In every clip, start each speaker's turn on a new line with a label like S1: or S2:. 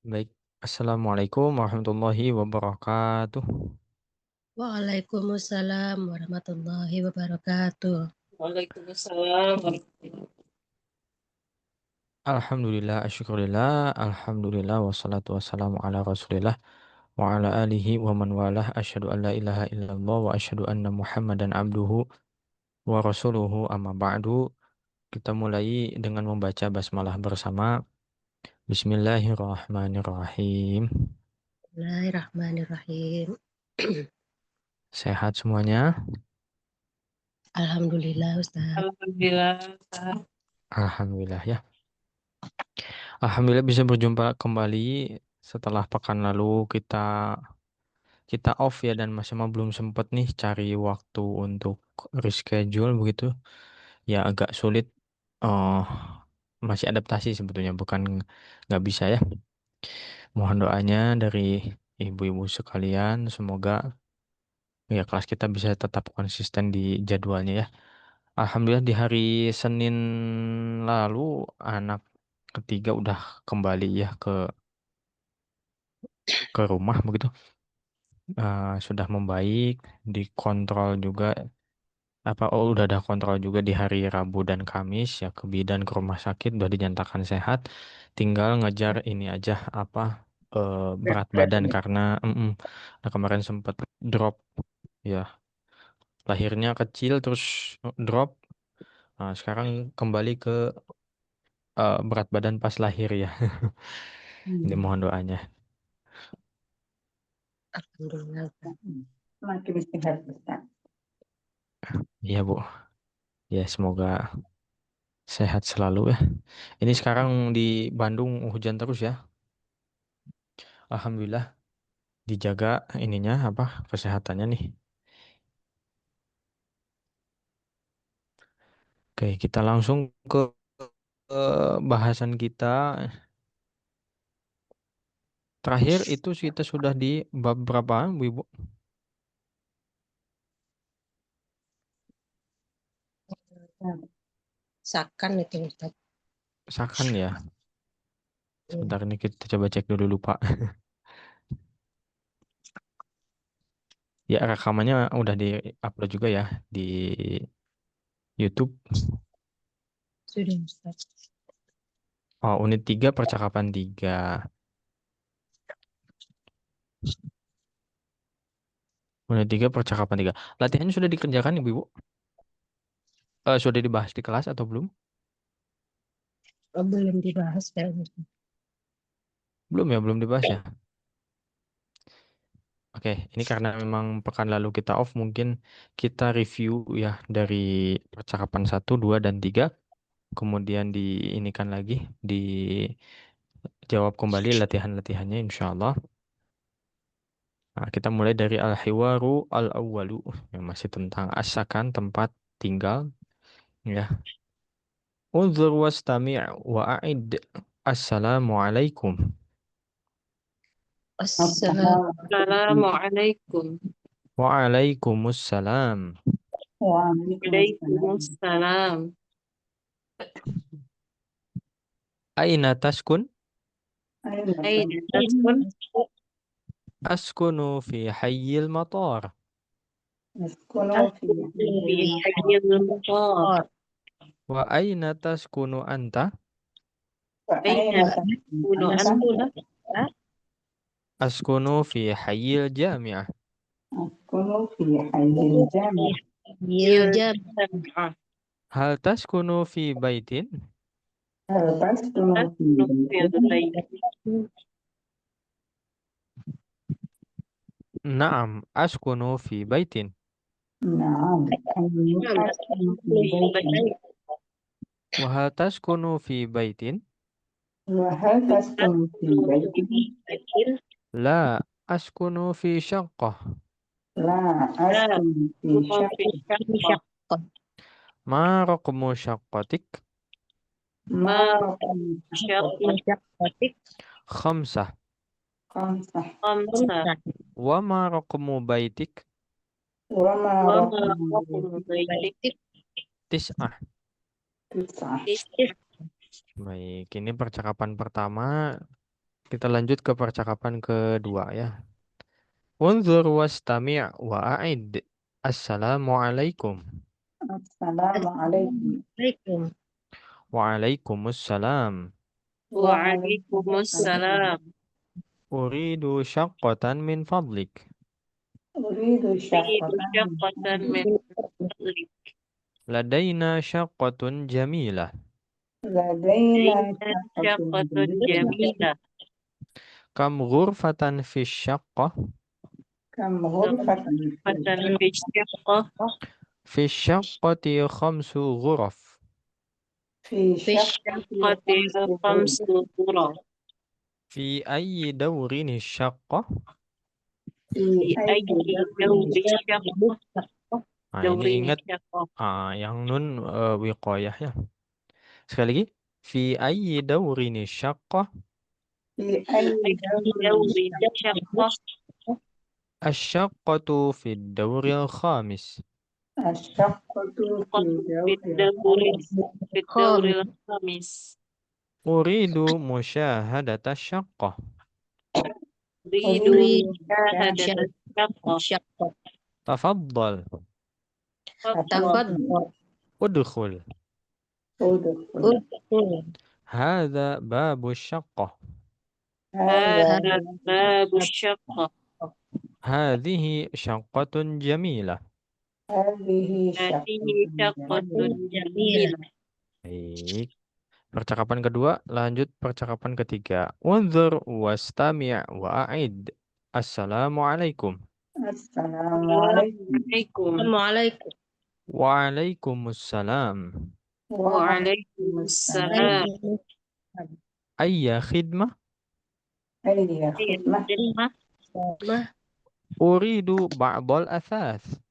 S1: Baik, Assalamualaikum warahmatullahi wabarakatuh.
S2: Waalaikumsalam warahmatullahi wabarakatuh.
S3: Waalaikumsalam warahmatullahi
S1: Alhamdulillah, asyukurillah, alhamdulillah, wassalatu wassalamu ala rasulillah, wa ala alihi wa man walah, asyhadu an la ilaha illallah, wa asyhadu anna muhammadan abduhu wa rasuluhu amma ba'du. Kita mulai dengan membaca basmalah bersama. Bismillahirrahmanirrahim.
S2: Bismillahirrahmanirrahim.
S1: Sehat semuanya?
S2: Alhamdulillah Ustaz.
S3: Alhamdulillah. Ustaz.
S1: Alhamdulillah ya. Alhamdulillah bisa berjumpa kembali setelah pekan lalu kita off ya, dan Mas Emma belum sempat nih cari waktu untuk reschedule begitu. Ya agak sulit, eh masih adaptasi sebetulnya, bukan nggak bisa ya. Mohon doanya dari ibu-ibu sekalian, semoga ya kelas kita bisa tetap konsisten di jadwalnya ya. Alhamdulillah di hari Senin lalu anak ketiga udah kembali ya ke rumah begitu. Sudah membaik, dikontrol juga, udah ada kontrol juga di hari Rabu dan Kamis ya, ke bidan ke rumah sakit udah dinyatakan sehat, tinggal ngejar ini aja berat badan karena kemarin sempat drop ya, lahirnya kecil terus drop. Nah, sekarang kembali ke berat badan pas lahir ya. Ini mohon doanya.
S2: Alhamdulillah Ustaz.
S3: Semakin sehat, Ustaz.
S1: Iya Bu, ya semoga sehat selalu ya. Ini sekarang di Bandung hujan terus ya. Alhamdulillah dijaga ininya apa kesehatannya nih. Oke, kita langsung ke bahasan kita. Terakhir itu kita sudah di bab berapa, Bu Ibu?
S2: Sakan itu Ustaz.
S1: Sakan ya. Sebentar ini kita coba cek dulu, lupa. Ya, rekamannya udah di-upload juga ya di YouTube.
S2: Sudah Ustaz.
S1: Oh, unit 3 percakapan 3. Unit 3 percakapan 3. Latihannya sudah dikerjakan Ibu Ibu? Sudah dibahas di kelas atau belum?
S2: Oh, belum dibahas kayaknya.
S1: Belum ya, belum dibahas ya. Oke, ini karena memang pekan lalu kita off, mungkin kita review ya dari percakapan 1, 2, dan 3. Kemudian diinikan lagi, dijawab kembali latihan-latihannya insya Allah. Nah, kita mulai dari al-hiwaru al-awwalu, yang masih tentang asakan, tempat tinggal. Ya. Unzur wastami' wa'id. Assalamualaikum.
S3: Assalamualaikum.
S1: Waalaikumsalam.
S3: Waalaikumsalam.
S1: Aina taskun?
S3: Aina taskun?
S1: Askunu fi hayyil matar.
S3: Askunu fi hayyil matar.
S1: Wa aina taskunu anta?
S3: Aina taskunu anta?
S1: Askunu fi hayyil jami'ah.
S4: أسكن في حي الجامع.
S3: Jami'ah.
S1: Hal taskunu fi baitin?
S4: هل تسكن في
S3: Taskunu fi
S4: بيت؟
S3: baitin.
S1: Naam, askunu fi baitin.
S4: نعم أنا أسكن في بيت.
S1: Wa hal taskunu fi baitin?
S4: وهل تسكن في بيت؟
S1: La, askunu fi syaqqah.
S4: لا أسكن في شقة.
S1: Ma raqmu syaqqatik?
S4: ما رقم شقتك؟
S1: Khamsah.
S4: خمسة.
S1: Wa ma raqmu baitik?
S4: وما رقم
S3: baitik?
S1: Tis'ah.
S4: تسعة.
S1: Baik, ini percakapan pertama Kita lanjut ke percakapan kedua ya. Unzur wastami' wa'id. Assalamualaikum.
S4: Assalamualaikum.
S2: Assalamualaikum.
S1: Waalaikumsalam.
S3: Waalaikumsalam.
S1: Uridu syaqqatan min fadlik.
S4: Uridu
S3: Uridu
S4: syafatan
S3: syaqqatan min fadlik.
S1: Ladaina syaqqatun jamilah.
S4: ladaina
S3: Ladaina syaqqatun
S4: syafatan
S3: jamilah.
S1: Kam ghurfatan fi syaqqah?
S4: kam ghurfatan
S3: Fatan fi syaqqah.
S1: Fi syaqqati khamsu ghuraf.
S4: fi syaqqati
S3: Syaqqati khamsu ghuraf.
S1: Fi ayyi dawrin syaqqah?
S4: fi
S3: Fi ayyi dawri syaqqah.
S1: Nah, ini
S3: Dawri
S1: ingat
S3: syaqqah.
S1: yang nun wiqayah ya. Sekali lagi. Fi ayyi dawrin syaqqah?
S4: fi
S3: Ayyi dawri syaqqah.
S1: Asyaqqatu fi dawril khamis.
S4: asyaqqatu fi
S3: Fi dawril khamis.
S1: Uridu musyahadata syaqqah.
S3: Uridu syahadata syaqqah.
S1: Tafaddal.
S2: Tafadhal.
S1: Udkhul.
S2: Udkhul.
S1: Hadha babu syaqqah.
S3: Hadha babu syaqqah.
S1: Hadhihi syaqqatun jamilah.
S4: hadhihi
S3: Hadihi syaqqatun jamilah.
S1: Baik. Percakapan kedua, lanjut percakapan ketiga. Unzur wastami' wa'id. Assalamualaikum.
S4: Assalamualaikum.
S3: Assalamualaikum.
S1: Waalaikumsalam.
S3: Waalaikumsalam.
S1: Ayya khidmah?
S4: Ayya khidmah.
S3: Khidmah.
S1: Uridu ba'dal athath.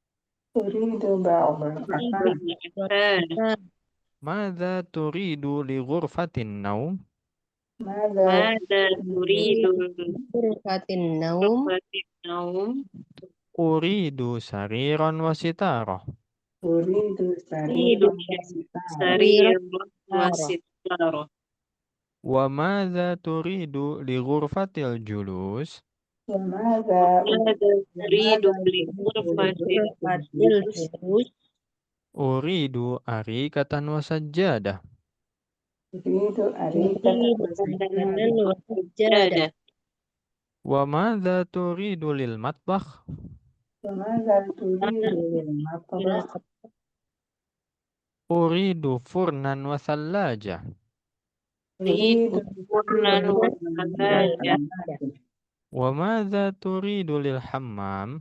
S4: Uridu ba'dal athar.
S1: Madza turidu li ghurfatin naum?
S4: Mada
S3: Mada turidu
S2: Ghurfatin naum.
S3: ghurfatin naum.
S1: Uridu sariran wa sitarah.
S4: uridu
S3: Turidu
S4: sariran
S3: sariran wa sitarah.
S1: Wa madza turidu li ghurfatil julus?
S4: Mada
S3: Mada turidu li ghurfatin
S2: Ghurfatil julus.
S1: Uridu arikatan wa sajjadah.
S4: uridu arikatan
S2: Makanan wa sajadah.
S1: Wa madza turidu lil matbakh?
S4: Mada turidu lil matbakh.
S1: Uridu furnan wa thallaja.
S3: Turidu furnan wa sajadah.
S1: Wa madza turidu lil hammam?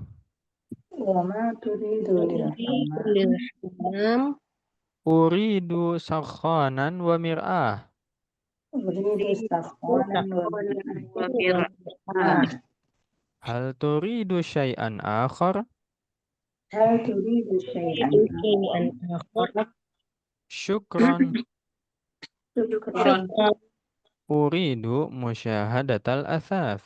S4: Wa ma turidu lil hammam.
S2: Lil hammam.
S1: Uridu sakhanan wa mir'ah.
S4: Uridu sakhwanan wa
S3: Wa
S1: Hal turidu syai'an akhar?
S4: hal turidu syai'an
S2: Syai'an akhar.
S1: Syukran.
S3: Syukran.
S1: Uridu musyahadatal athaf.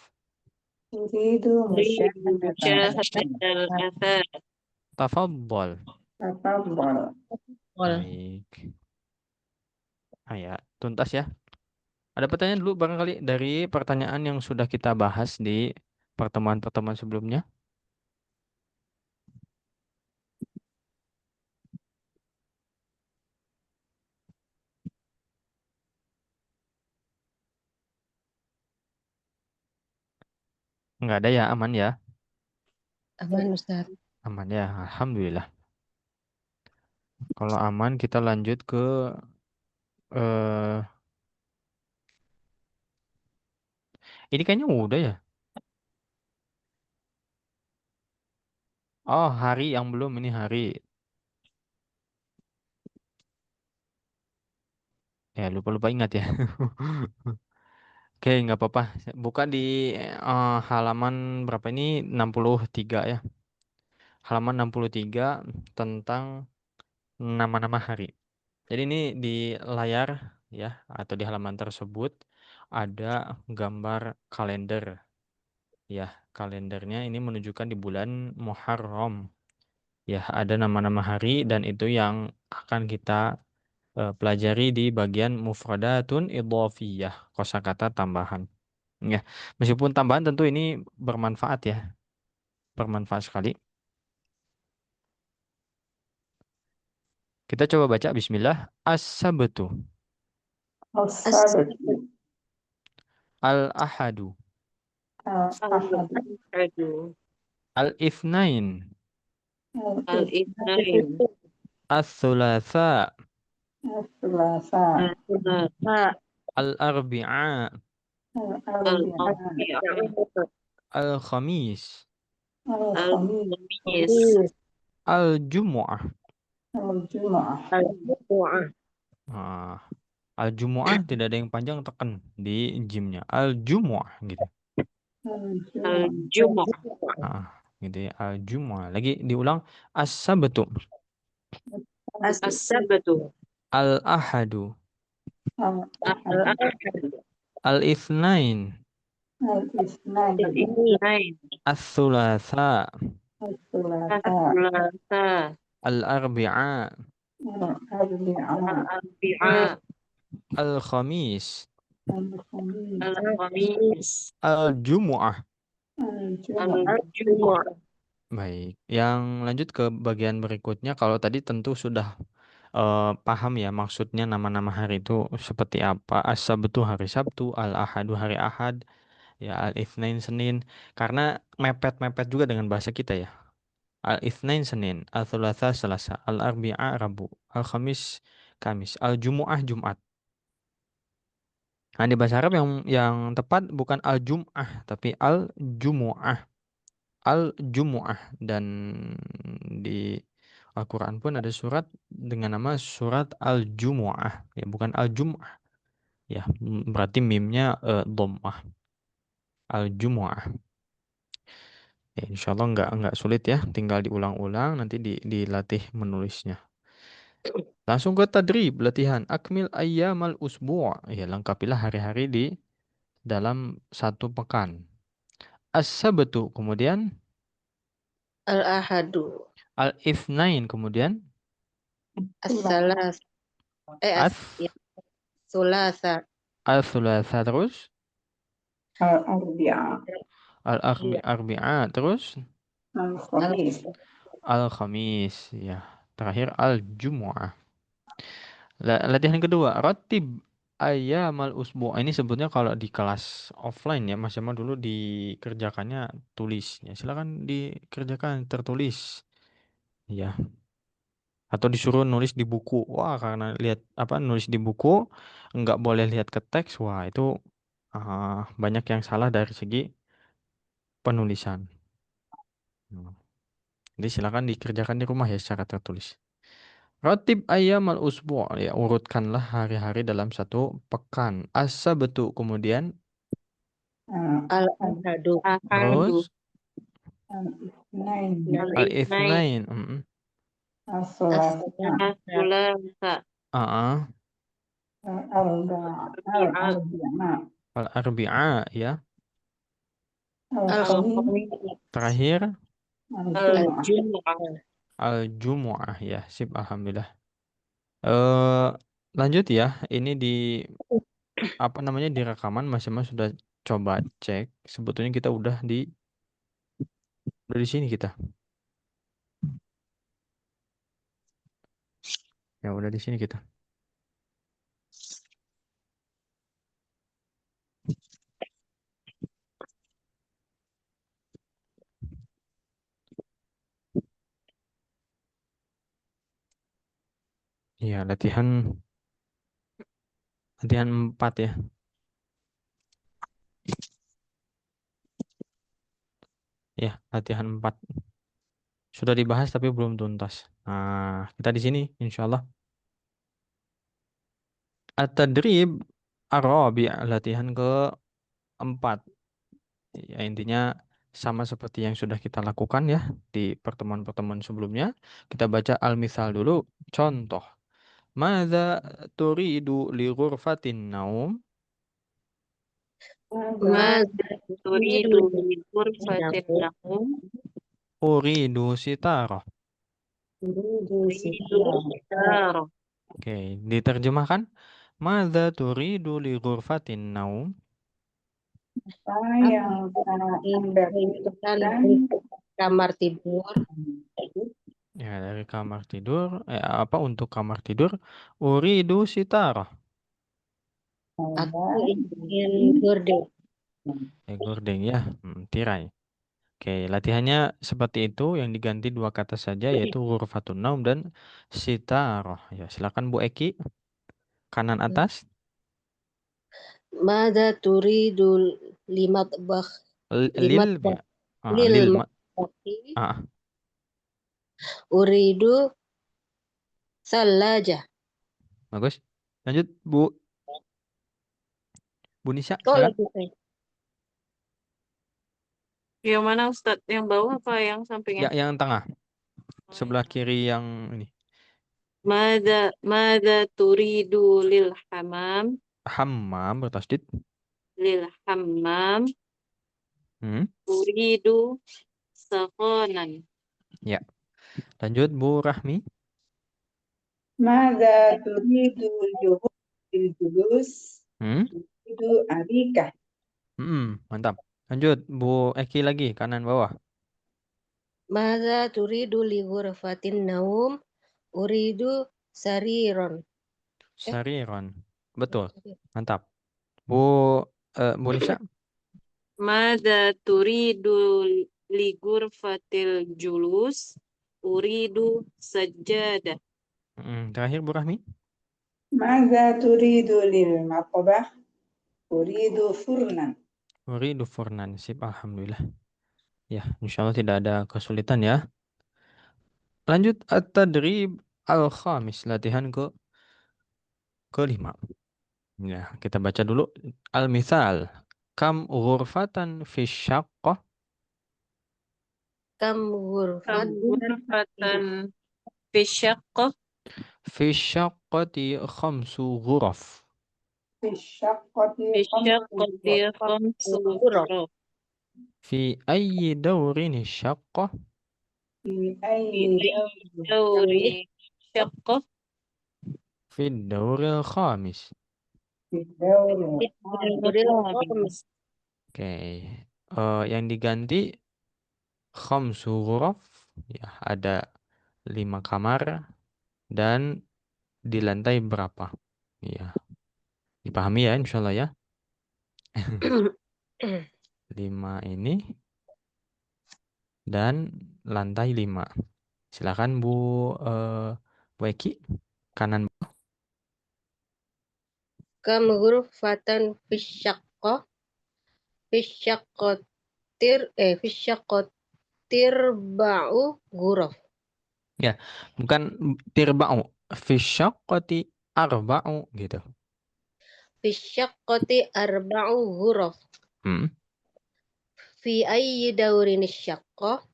S4: Uridu musyahadatal
S3: Musyahadatal athar.
S1: Tafaddal.
S4: tafaddal.
S1: Baik. Ya, tuntas ya. Ada pertanyaan dulu barangkali dari pertanyaan yang sudah kita bahas di pertemuan-pertemuan sebelumnya? Enggak ada ya, aman ya?
S2: Aman Ustaz.
S1: Aman ya, alhamdulillah. Kalau aman kita lanjut ke ini kayaknya udah ya. Oh, hari yang belum, ini hari. Ya, lupa-lupa ingat ya. Oke, nggak apa-apa. Buka di halaman berapa ini? 63 ya. Halaman 63 tentang nama-nama hari. Jadi ini di layar ya, atau di halaman tersebut ada gambar kalender. Ya, kalendernya ini menunjukkan di bulan Muharram. Ya, ada nama-nama hari dan itu yang akan kita pelajari di bagian mufradatun idhofiyah, kosakata tambahan. Ya, meskipun tambahan tentu ini bermanfaat ya, bermanfaat sekali. Kita coba baca Bismillah. As-sabtu,
S4: As-sabtu,
S1: al-ahadu,
S4: al-ahadu,
S3: Al-Ahadu,
S1: al-ithnain,
S3: Al-Ithnain,
S1: al-thulatha,
S4: al-thulatha,
S3: Al-Thulatha,
S1: al-arbi'a,
S4: al-arbi'a,
S3: Al-Arbi'a,
S1: al-khamis,
S4: al-khamis,
S3: Al-Khamis,
S1: al-jumu'ah.
S4: al-jumu'ah,
S2: Al-Jumu'ah.
S1: Ah, al-jumu'ah tidak ada yang panjang, tekan di jimnya. Al-jumu'ah gitu.
S4: al-jumu'ah,
S3: Al-Jumu'ah,
S1: Ah, gitu ya. Al-jumu'ah. Lagi diulang. As-sabtu,
S3: As-Sabtu,
S1: al-ahadu,
S4: al-ahadu,
S3: Al-Ahadu,
S1: al-ithnain,
S4: al-ithnain,
S3: Al-Ithnain,
S1: al-thulatha,
S4: al-thulatha,
S3: Al-Thulatha,
S1: al-arbi'a,
S4: al-arbi'a,
S3: Al-Arbi'a,
S1: al-khamis,
S4: al-khamis,
S3: Al-Khamis,
S1: al-jumu'ah.
S4: al-jumu'ah,
S3: Al-Jumu'ah,
S1: Baik, yang lanjut ke bagian berikutnya. Kalau tadi tentu sudah paham ya maksudnya nama-nama hari itu seperti apa. As-sabtu hari Sabtu, al-ahadu hari Ahad, ya al-itsnain Senin. Karena mepet-mepet juga dengan bahasa kita ya. Al-itsnain Senin, al-thulatsa Selasa, al-arbi'a Rabu, al-khamis Kamis, al-jumu'ah Jumat. Nah, di bahasa Arab yang tepat bukan al-jum'ah tapi al-jumu'ah. Al-Jumu'ah, dan di Al-Quran pun ada surat dengan nama surat Al-Jumu'ah, ya bukan Al-Jum'ah, ya berarti mimnya dhammah. Al-Jumu'ah, ya insya Allah nggak sulit ya, tinggal diulang-ulang nanti dilatih menulisnya. Langsung ke tadrib, latihan. Akmil ayyamal usbu', ya lengkapilah hari-hari di dalam satu pekan. As-sabtu, kemudian
S2: Al-Ahadu.
S1: al-itsnain, kemudian
S2: As-Salas.
S1: as
S2: Ya. Sulasa.
S1: al-thulatsa, terus
S4: al-arbi'a,
S2: Iya.
S1: al-arbi'a, terus
S4: al-khamis,
S1: al-khamis, ya terakhir al-jumu'ah. Latihan kedua, ratib ayyamal usbu'. Ini sebetulnya kalau di kelas offline ya Mas Jamal dulu dikerjakannya tulisnya, silakan dikerjakan tertulis ya, atau disuruh nulis di buku. Wah, karena lihat apa nulis di buku nggak boleh lihat ke teks. Wah, itu banyak yang salah dari segi penulisan. Hmm. Jadi silakan dikerjakan di rumah ya secara tertulis. Ratib ayyamal usbu', ya urutkanlah hari-hari dalam satu pekan. As-sabtu, kemudian
S2: Al-Ahadu.
S3: Al-Ahadu,
S1: terus
S4: al-ithnain,
S3: Al-Ithnain,
S1: al-itsnain,
S4: al-thulatha,
S2: As-Salasa.
S3: Al-Thulatha,
S1: ah,
S3: Al-Arbi'a,
S4: al-arbi'a,
S1: al-arbi'a, ya
S4: al-khamis,
S3: Al-Khamis,
S1: terakhir
S4: al-jumu'ah.
S3: Al-Jumu'ah,
S1: al-jumu'ah, ya sip, alhamdulillah. eh Lanjut ya, ini di apa namanya di rekaman Mas sudah coba cek, sebetulnya kita udah di sini kita, ya udah di sini kita. Iya, latihan latihan 4 ya. Ya, latihan 4 sudah dibahas tapi belum tuntas. Nah, kita di sini insya Allah. At-tadrib ar-rabi', latihan keempat. Ya, intinya sama seperti yang sudah kita lakukan ya di pertemuan-pertemuan sebelumnya. Kita baca al-misal dulu. Contoh. Madza turidu li ghurfatin naum?
S3: Mada turidu li ghurfatin naum,
S1: Uridu sitarah.
S3: turidu sitarah,
S1: Oke, diterjemahkan. Madza turidu li ghurfatin naum?
S4: Apa yang Anda
S2: Dibutuhkan
S4: butuhkan
S2: untuk kamar tidur.
S1: Ya, dari kamar tidur. Apa untuk kamar tidur? Uridu sitarah.
S2: Aku
S4: Anda
S2: ingin gorden.
S1: Gordeng ya. Tirai. Oke, latihannya seperti itu. Yang diganti dua kata saja, yaitu ghurfatun naum dan sitarah. Ya, silakan Bu Eki. Kanan atas.
S2: Mada turidu limatbakh
S1: Lil.
S2: limatbakh
S1: Lil.
S2: lil matbakhi
S1: Ah,
S2: uridu salaja.
S1: bagus. Lanjut, Bu Nisa,
S2: Kok
S1: silakan.
S2: lagi saya?
S3: Yang mana Ustadz? Yang bawah apa yang sampingnya?
S1: Ya, yang tengah. Sebelah kiri yang ini.
S3: Mada turidu lil hamam.
S1: Hammam bertasdid.
S3: Lil hammam.
S1: Hmm.
S3: Uridu sakhonan.
S1: Ya. Lanjut, Bu Rahmi.
S4: Mada turidu julus
S1: Hmm.
S4: itu abika.
S1: Mantap. Lanjut, Bu Eki lagi, kanan bawah.
S2: Mada turidu li ghurfatin naum uridu sariron.
S1: Sariron. Betul. Mantap. Bu Nisa.
S3: Mada turidu li ghurfatil julus. Uridu sajadah.
S1: Terakhir, Bu Rahmi.
S4: Mada turidu lil matbah? Uridu furnan.
S1: Uridu furnan. Sip, alhamdulillah. Ya, insya Allah tidak ada kesulitan ya. Lanjut, at-tadrib al-khamis. Latihan kelima. Ya, kita baca dulu. Al-mithal. Kam ghurfatan fi syaqqah.
S2: Kam
S3: Ghurfatan fi syaqqah.
S1: Fi syaqqati khamsu ghuraf.
S4: Fisyaqqati
S3: Fi
S4: khamsu
S3: syaqqati khamsu
S2: ghuraf.
S3: ghuraf.
S1: Fi ayyi dawrin syaqqah.
S4: fi
S3: Fi
S4: ayyi
S3: ayyi dawri syaqqah.
S1: Fi dawril khamis.
S4: dawri
S1: Oke. Yang diganti khamsu ghuraf. Ya, ada 5 kamar dan di lantai berapa? Ya, dipahami ya insyaallah ya. 5 ini dan lantai 5. Silakan Bu Eki, kanan.
S2: Kam ghurfatan fisyaqqah fisyaqqatir ba'u ghuraf.
S1: Ya, bukan tirba'u. Fi syaqqati arba'u gitu.
S2: Fisyaqqati arba'u ghuraf.
S1: Hmm.
S2: Fi ayyi dawrin syaqqah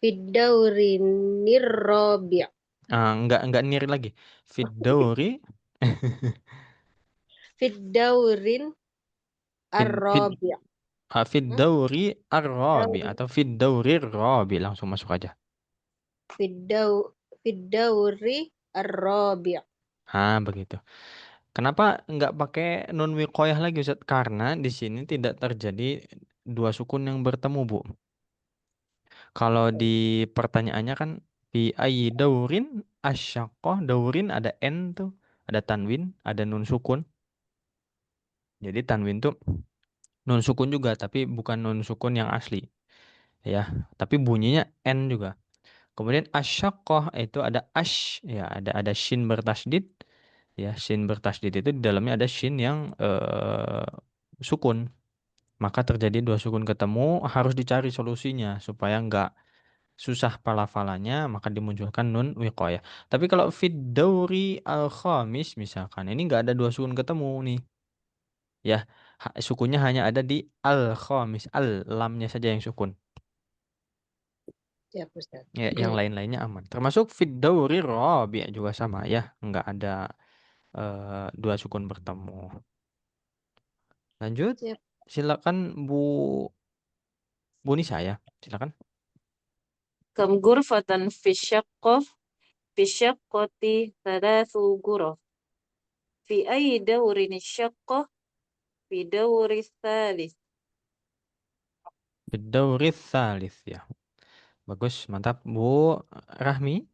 S2: Fi dawrinir rabi'.
S1: Enggak nir lagi. Fi dawri
S2: Fi dawrin ar-rabi'.
S1: fi dawri ar-rabi atau fi dawri rabi, langsung masuk aja.
S2: Fi dawri ar-rabi'.
S1: Begitu. Kenapa nggak pakai nun wiqayah lagi Ustaz? Karena di sini tidak terjadi dua sukun yang bertemu, Bu. Kalau di pertanyaannya kan fi ayyi daurin asyaqqah, daurin ada n tuh, ada tanwin, ada nun sukun. Jadi tanwin tuh nun sukun juga tapi bukan nun sukun yang asli. Ya, tapi bunyinya n juga. Kemudian asyaqqah itu ada ya, ada shin bertasdid. Ya, shin bertasdid itu di dalamnya ada shin yang sukun. Maka terjadi dua sukun ketemu, harus dicari solusinya supaya nggak susah pelafalannya, maka dimunculkan nun wiqayah. Tapi kalau fid dauri al khamis misalkan, ini nggak ada dua sukun ketemu nih. Ya, sukunnya hanya ada di al khamis, al lamnya saja yang sukun.
S2: Ya, Ustaz.
S1: Ya, yang lain-lainnya aman. Termasuk fid dauri rabi' juga sama ya, nggak ada dua sukun bertemu. Lanjut,
S2: Siap.
S1: silakan Bu Nisa ya, silakan.
S3: Kam ghurfatan fi syaqqah. Fi syaqqati thalathu ghuraf. Fi ayyi dawrin syaqqah. في دور الثالث.
S1: Bidauris salis ya. Bagus, mantap. Bu Rahmi,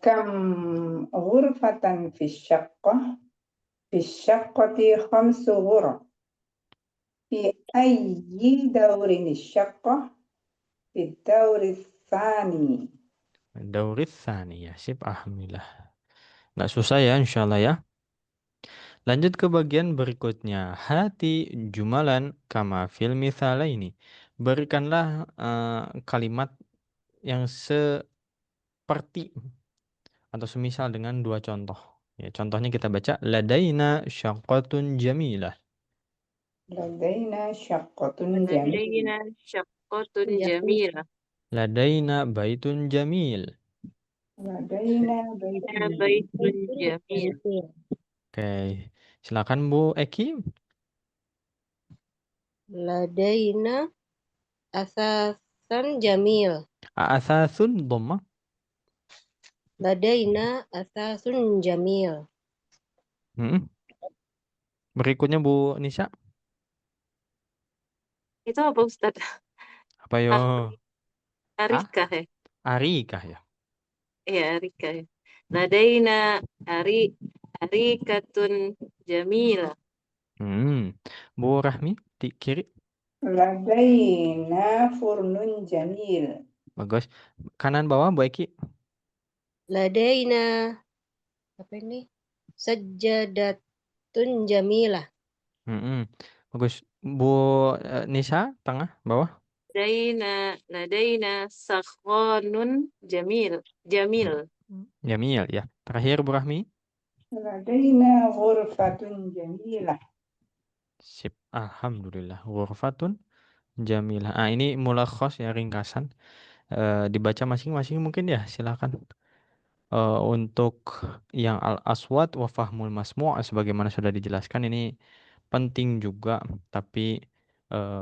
S4: كم غرفة في الشقة؟ في الشقة 5 غرف. في أي دور الشقة؟ في الدور الثاني.
S1: Dauris sani ya. Sip, alhamdulillah. Nggak susah ya, insya Allah ya. Lanjut ke bagian berikutnya. Hati jumalan kama fil ini. Berikanlah kalimat yang seperti atau semisal dengan dua contoh. Ya, contohnya kita baca ladaina syaqqatun jamilah.
S4: لدينا شقة جميلة.
S3: لدينا شقة جميلة.
S1: Ladaina baitun jamil.
S4: لدينا بيت
S3: بيت
S4: جميل.
S3: جميل.
S1: Oke, silakan Bu Eki.
S2: Ladaina asasan jamil.
S1: Asasun dhamma.
S2: Ladaina asasun jamil.
S1: Hmm. Berikutnya Bu Nisa.
S3: Itu apa Ustaz?
S1: Apa yo?
S3: Arika ya?
S1: Arikah ya?
S3: Iya, Arika ya. Ladaina arikatun jamilah.
S1: Bu Rahmi di kiri.
S4: لدينا فرن جميل.
S1: Bagus. Kanan bawah Bu Eki.
S2: Ladaina apa ini? Sajjadatun jamilah.
S1: Bagus. Bu Nisa tengah bawah.
S3: Ladaina sakhanun jamil.
S1: Jamil ya. Terakhir Bu Rahmi.
S4: لدينا غرفة جميلة.
S1: Sip. Alhamdulillah. Ghurfatun jamilah. Ah, ini mulakhas ya, ringkasan. Dibaca masing-masing mungkin ya, silakan. Untuk yang al-aswad wa fahmul masmu' sebagaimana sudah dijelaskan, ini penting juga, tapi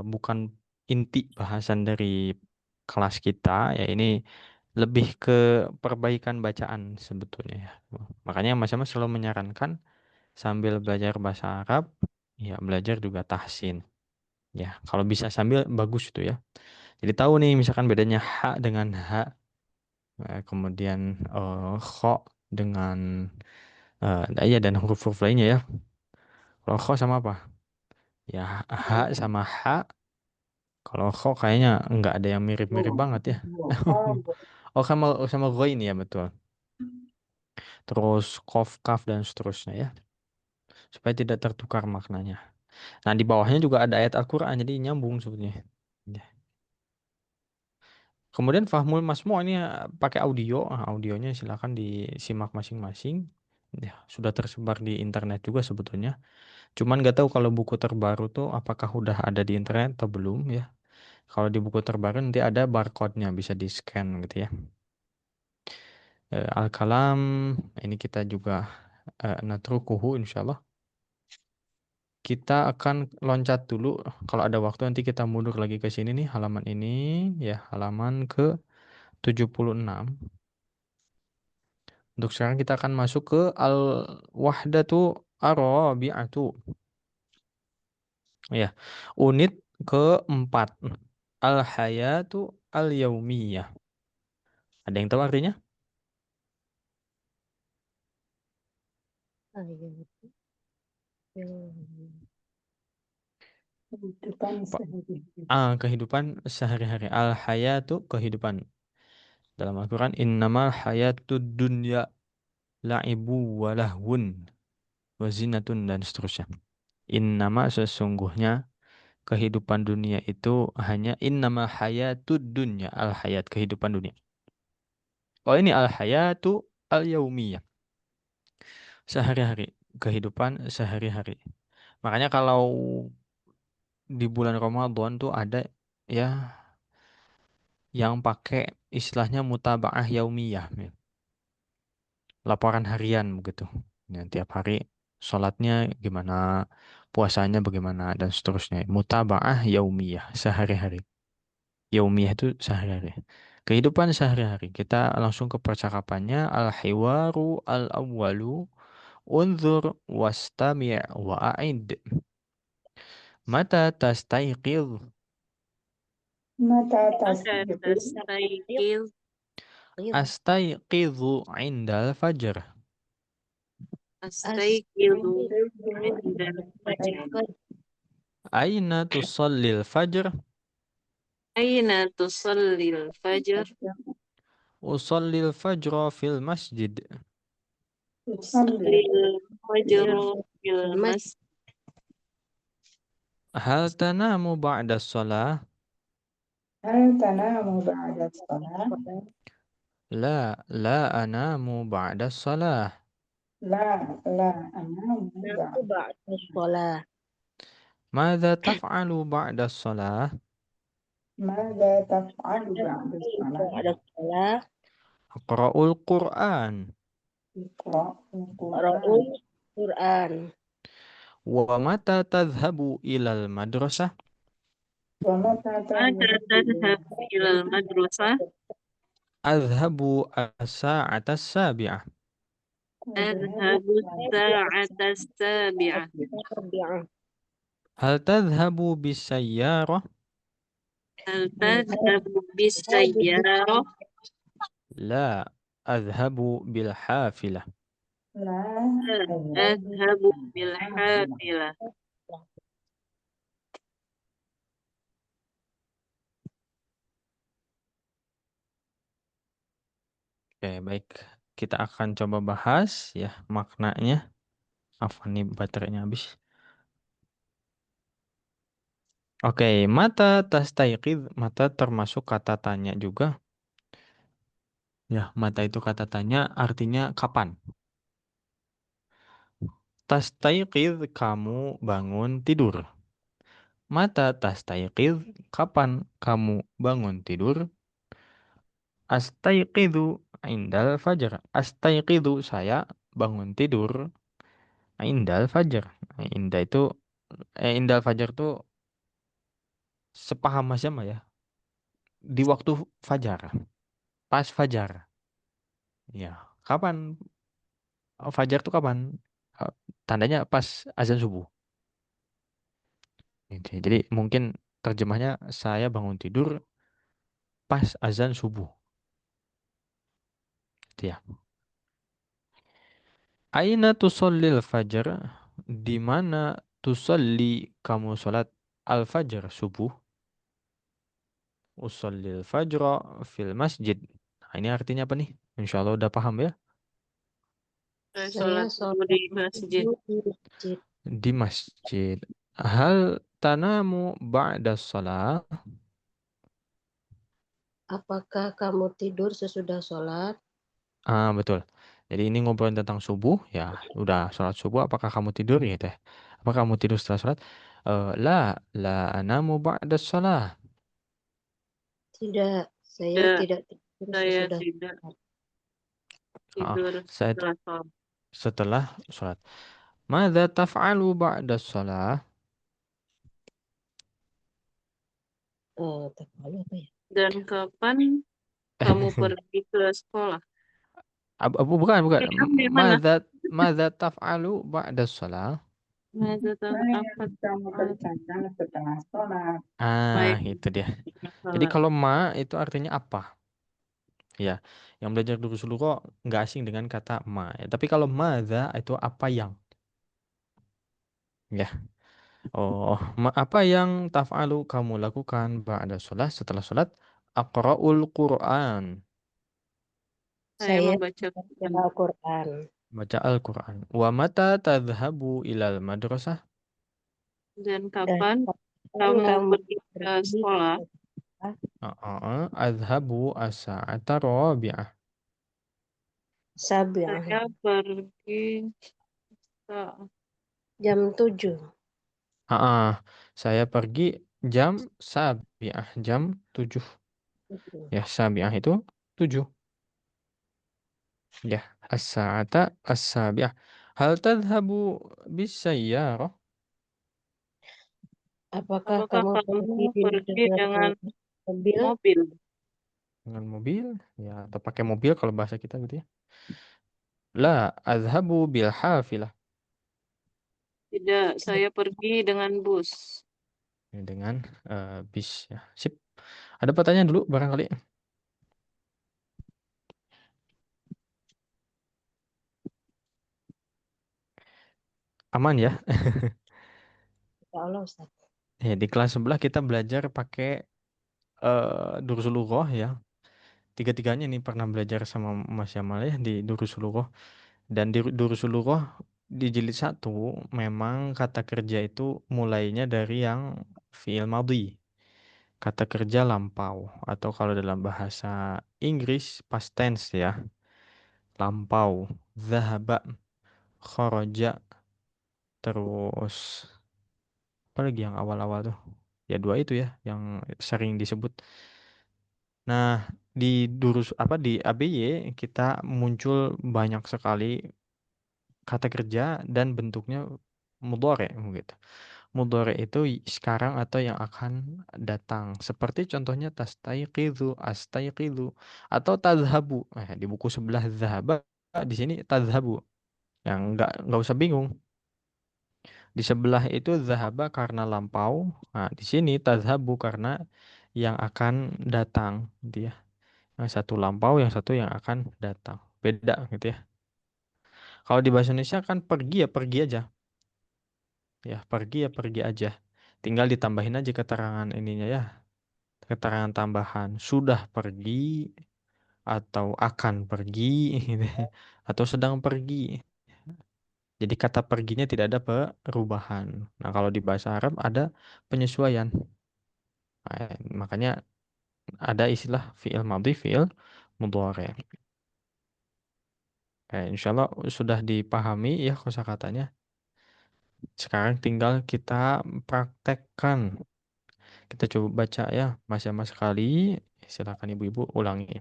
S1: bukan inti bahasan dari kelas kita ya. Ini lebih ke perbaikan bacaan sebetulnya ya. Makanya Mas Ahmad selalu menyarankan sambil belajar bahasa Arab ya belajar juga tahsin. Ya, kalau bisa sambil bagus itu ya. Jadi tahu nih misalkan bedanya ha dengan ha, kemudian kho dengan ya dan huruf-huruf lainnya ya. Kalau kho sama apa? Ya ha sama ha. Kalau kho kayaknya nggak ada yang mirip-mirip banget ya. Oh, sama ghain ya, betul. Terus kof, kaf dan seterusnya ya. Supaya tidak tertukar maknanya. Nah, di bawahnya juga ada ayat Al-Qur'an, jadi nyambung sebetulnya. Ya. Kemudian Fahmul Masmu' ini pakai audio. Nah, audionya silakan disimak masing-masing. Ya, sudah tersebar di internet juga sebetulnya. Cuman nggak tahu kalau buku terbaru tuh apakah udah ada di internet atau belum ya. Kalau di buku terbaru nanti ada barcode-nya, bisa di-scan gitu ya. Al-Kalam ini kita juga natrukuhu insyaallah. Kita akan loncat dulu. Kalau ada waktu nanti kita mundur lagi ke sini nih, halaman ini ya, halaman ke 76. Untuk sekarang kita akan masuk ke al-wahdatu ar-rabi'atu. Ya, unit keempat. Al-hayatu al-yaumiyah. Ada yang tahu artinya?
S4: kehidupan sehari-hari.
S1: Kehidupan sehari-hari. Al-hayatu kehidupan. Dalam Al-Quran, innamal hayatud dunya la'ibu wa lahwun wa zinatun dan seterusnya. Innama sesungguhnya kehidupan dunia itu hanya innama hayatud dunya, al-hayat kehidupan dunia. Oh, ini al-hayatu al-yaumiyah. Sehari-hari, kehidupan sehari-hari. Makanya kalau di bulan Ramadan tuh ada ya yang pakai istilahnya mutaba'ah yaumiyah, ya. Laporan harian begitu. Ya, tiap hari sholatnya gimana, puasanya bagaimana dan seterusnya. Mutaba'ah yaumiyah sehari-hari. Yaumiyah itu sehari-hari. Kehidupan sehari-hari. Kita langsung ke percakapannya. Al-hiwaru al-awwalu. Unzur wastami' wa'id. Mata tastayqidh?
S4: متى
S3: Maka
S4: تستيقظ؟
S3: tastaykil
S1: Astayqidhu 'indal fajr.
S3: astaykilu
S4: أستيقظ
S3: indal
S4: عند
S3: fajr.
S4: الفجر.
S1: Aina tusallil fajr?
S3: Aina tusallil fajr?
S1: Usallil fajra fil masjid.
S4: تصلي
S3: Usallil fajr fil
S2: Mas
S3: masjid.
S1: Hal tanamu ba'da shalah?
S4: هل تنام بعد الصلاة؟
S1: La anamu ba'da shalah.
S4: لا لا أنام
S2: aku
S4: بعد.
S2: ba'da sholah.
S1: Madza taf'alu ba'da shalah?
S4: ماذا تفعل بعد
S2: Aku
S4: الصلاة؟
S2: ba'da sholah.
S1: Aqra'ul Qur'an.
S4: اقرأ القرآن.
S2: Ra'ul Quran.
S1: Wa mata tadhhabu ilal madrasah?
S4: ومتى
S3: Maka
S4: تذهب إلى
S3: tadhhab ilal madrasah?
S1: Adhhabu as-sa'ata as-sabi'ah.
S4: أذهب
S3: Adhabu sa'ata sabi'ah.
S2: Rabi'ah.
S1: Hal tadhhabu bisayyarah?
S3: Hal tadhhabu bis sayyarah?
S1: La, adhhabu bil hafilah.
S4: لا أذهب
S3: Adhabu bil
S4: بالحافلة.
S3: hafilah.
S1: Oke, baik. Kita akan coba bahas ya maknanya. Apa nih baterainya habis? Oke, mata tastaiqidh, mata termasuk kata tanya juga. Ya, mata itu kata tanya artinya kapan. Tastaiqidh, kamu bangun tidur. Mata tastaiqidh, kapan kamu bangun tidur? Astaiqidhu indal fajar. Astaiqidhu, saya bangun tidur indal fajar. Indah itu indal fajar itu sepaham Mas Jama ya. Di waktu fajar, pas fajar. Ya, kapan fajar itu kapan? Eh, Tandanya pas azan subuh. Gitu. Jadi mungkin terjemahnya saya bangun tidur pas azan subuh. Gitu ya. Aina tusallil fajar? Di mana tusalli kamu sholat al-fajr subuh? Usallil fajra fil masjid. Nah, ini artinya apa nih? Insya Allah udah paham ya.
S3: Saya
S2: Saya
S3: sholat subuh
S2: sholat
S3: di masjid.
S2: subuh di masjid.
S1: Di masjid. Hal tanamu ba'da salah?
S2: Apakah kamu tidur sesudah sholat?
S1: Ah, betul. Jadi ini ngobrolin tentang subuh, ya udah sholat subuh, apakah kamu tidur gitu ya? Apakah kamu tidur setelah sholat? La, la anamu ba'da salah.
S2: Tidak, saya
S3: Tidak,
S2: tidak tidur
S3: saya
S2: sesudah
S3: tidak
S2: sholat.
S1: Ah,
S3: tidur
S1: saya
S3: setelah sholat.
S1: setelah sholat. Mada taf'alu ba'da salah?
S2: Lalu apa ya?
S3: Dan kapan kamu pergi ke sekolah?
S1: Bukan, bukan.
S3: Ambil mana?
S1: Mada, mada taf'alu ba'da salah?
S3: Masa tahu
S4: Apa yang
S3: apa
S4: kamu kerjakan setelah sholat?
S1: Ah,
S3: baik
S1: itu dia. Jadi
S3: sholat?
S1: kalau ma itu artinya apa? Ya, yang belajar dulu kok nggak asing dengan kata ma. Ya. Tapi kalau madza itu apa yang? Ya. Oh, apa yang taf'alu kamu lakukan ba'da sholat setelah sholat? Aqra'ul Quran.
S3: Saya
S2: Saya
S3: membaca
S2: membaca
S3: Quran.
S2: Al-Quran.
S1: Baca Al-Quran. Wa mata tadhhabu ilal madrasah?
S3: Dan
S2: Dan
S3: kapan
S2: kapan
S3: kamu
S2: kamu
S3: pergi ke
S2: pergi
S3: sekolah?
S2: ke sekolah?
S1: Adhabu as-sa'ata rabi'ah.
S2: Sabi'ah.
S3: Saya pergi ke
S2: Jam 7.
S1: Ah, saya pergi jam sabi'ah, jam 7. Ya, sabi'ah itu 7. Ya, as-sa'ata as-sabi'ah. Hal tadhhabu bisayyarah?
S2: Apakah
S3: apakah
S2: kamu pergi
S3: kamu pergi
S2: dengan
S3: dengan
S2: mobil?
S3: mobil?
S1: Dengan mobil? Ya, atau pakai mobil kalau bahasa kita gitu ya. La azhabu bil hafilah.
S3: Tidak, saya pergi dengan bus.
S1: Ini dengan bis ya. Sip. Ada pertanyaan dulu barangkali. Aman ya.
S2: Ya Allah Ustaz.
S1: Ya, di kelas sebelah kita belajar pakai Durusul Lughah ya. Tiga-tiganya nih pernah belajar sama Mas Yamal ya di Durusul Lughah. Dan di Durusul Lughah di jilid 1 memang kata kerja itu mulainya dari yang fi'il madhi. Kata kerja lampau atau kalau dalam bahasa Inggris past tense ya. Lampau, zahaba, kharaja, terus apa lagi yang awal-awal tuh? Ya dua itu ya yang sering disebut. Nah, di di ABY kita muncul banyak sekali kata kerja dan bentuknya mudhari gitu. Mudhari itu sekarang atau yang akan datang. Seperti contohnya tastaiqidhu, astaiqidhu atau tadhabu. Di buku sebelah zahaba, di sini tadhabu. Yang nggak usah bingung. Di sebelah itu zahaba karena lampau. Nah, di sini tadhabu karena yang akan datang gitu ya. Yang satu lampau, yang satu yang akan datang. Beda gitu ya. Kalau di bahasa Indonesia kan pergi ya pergi aja. Ya pergi aja. Tinggal ditambahin aja keterangan ininya ya. Keterangan tambahan. Sudah pergi atau akan pergi gitu ya. Atau sedang pergi. Jadi kata perginya tidak ada perubahan. Nah, kalau di bahasa Arab ada penyesuaian. Makanya ada istilah fi'il madhi, fi'il mudhari. Insya Allah sudah dipahami ya kosakatanya. Sekarang tinggal kita praktekkan. Kita coba baca ya, mas-mas sekali. Silakan ibu-ibu ulangi.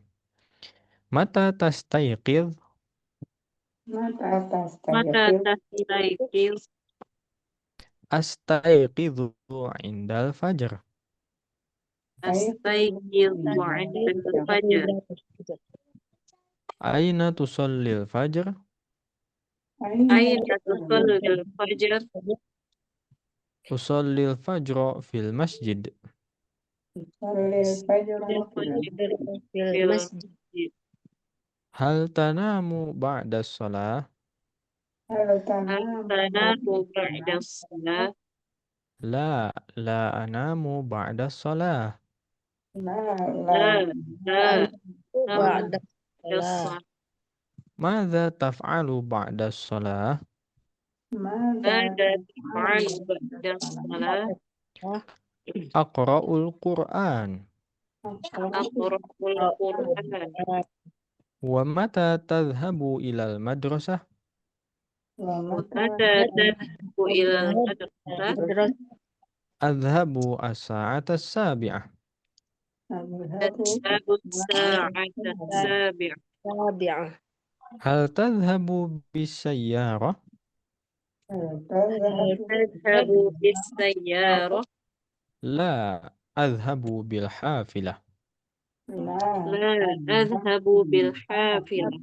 S1: Mata tastayqidh,
S4: Mata
S3: Mata
S4: tastayqidh,
S3: tastaiqil,
S1: astayqidhu indal fajr.
S3: astaiqil
S2: Tadi
S3: wa'inda
S2: ini
S3: fajar.
S2: berapa Ustaz?
S1: Aina tusallil fajr?
S3: Aina tusallil fajar?
S1: Usallil fajra fil masjid.
S4: Sholil fajr
S3: Tusallil
S4: fil
S3: fajar
S2: Fil
S3: fil
S2: masjid.
S3: masjid.
S1: Hal tanamu ba'da shalah?
S4: hal
S3: Hal
S4: tanamu
S3: tanamu
S4: ba'da
S3: ba'da salat?
S1: La, la anamu ba'da shalah.
S4: la la
S3: La, la, namu
S2: Ba'da
S3: ba'da
S2: salat.
S3: salat.
S1: Madza taf'alu ba'da shalah?
S4: mada
S3: Mada
S4: taf'alu
S3: taf'alu ba'da salat?
S2: Ah,
S1: Aqra'ul Qur'an.
S3: Aqra'ul Qur'an.
S1: Wa mata tadhhabu ilal madrasah?
S4: wa
S3: Wa
S4: mata
S3: mata tadhhabu ilal madrasah?
S2: Terus
S1: Adhabu as-sa'ata as-sabi'ah.
S4: tadhhabu
S3: Tadhhabu sa'ata sabi'ah.
S2: tabi'ah.
S1: Hal tadhhabu bisayyarah?
S4: tadhhabu
S3: Tadhhabu bis-sayyarah?
S1: La, adhabu bil hafilah.
S4: la
S3: La, adhhabu bil hafilah.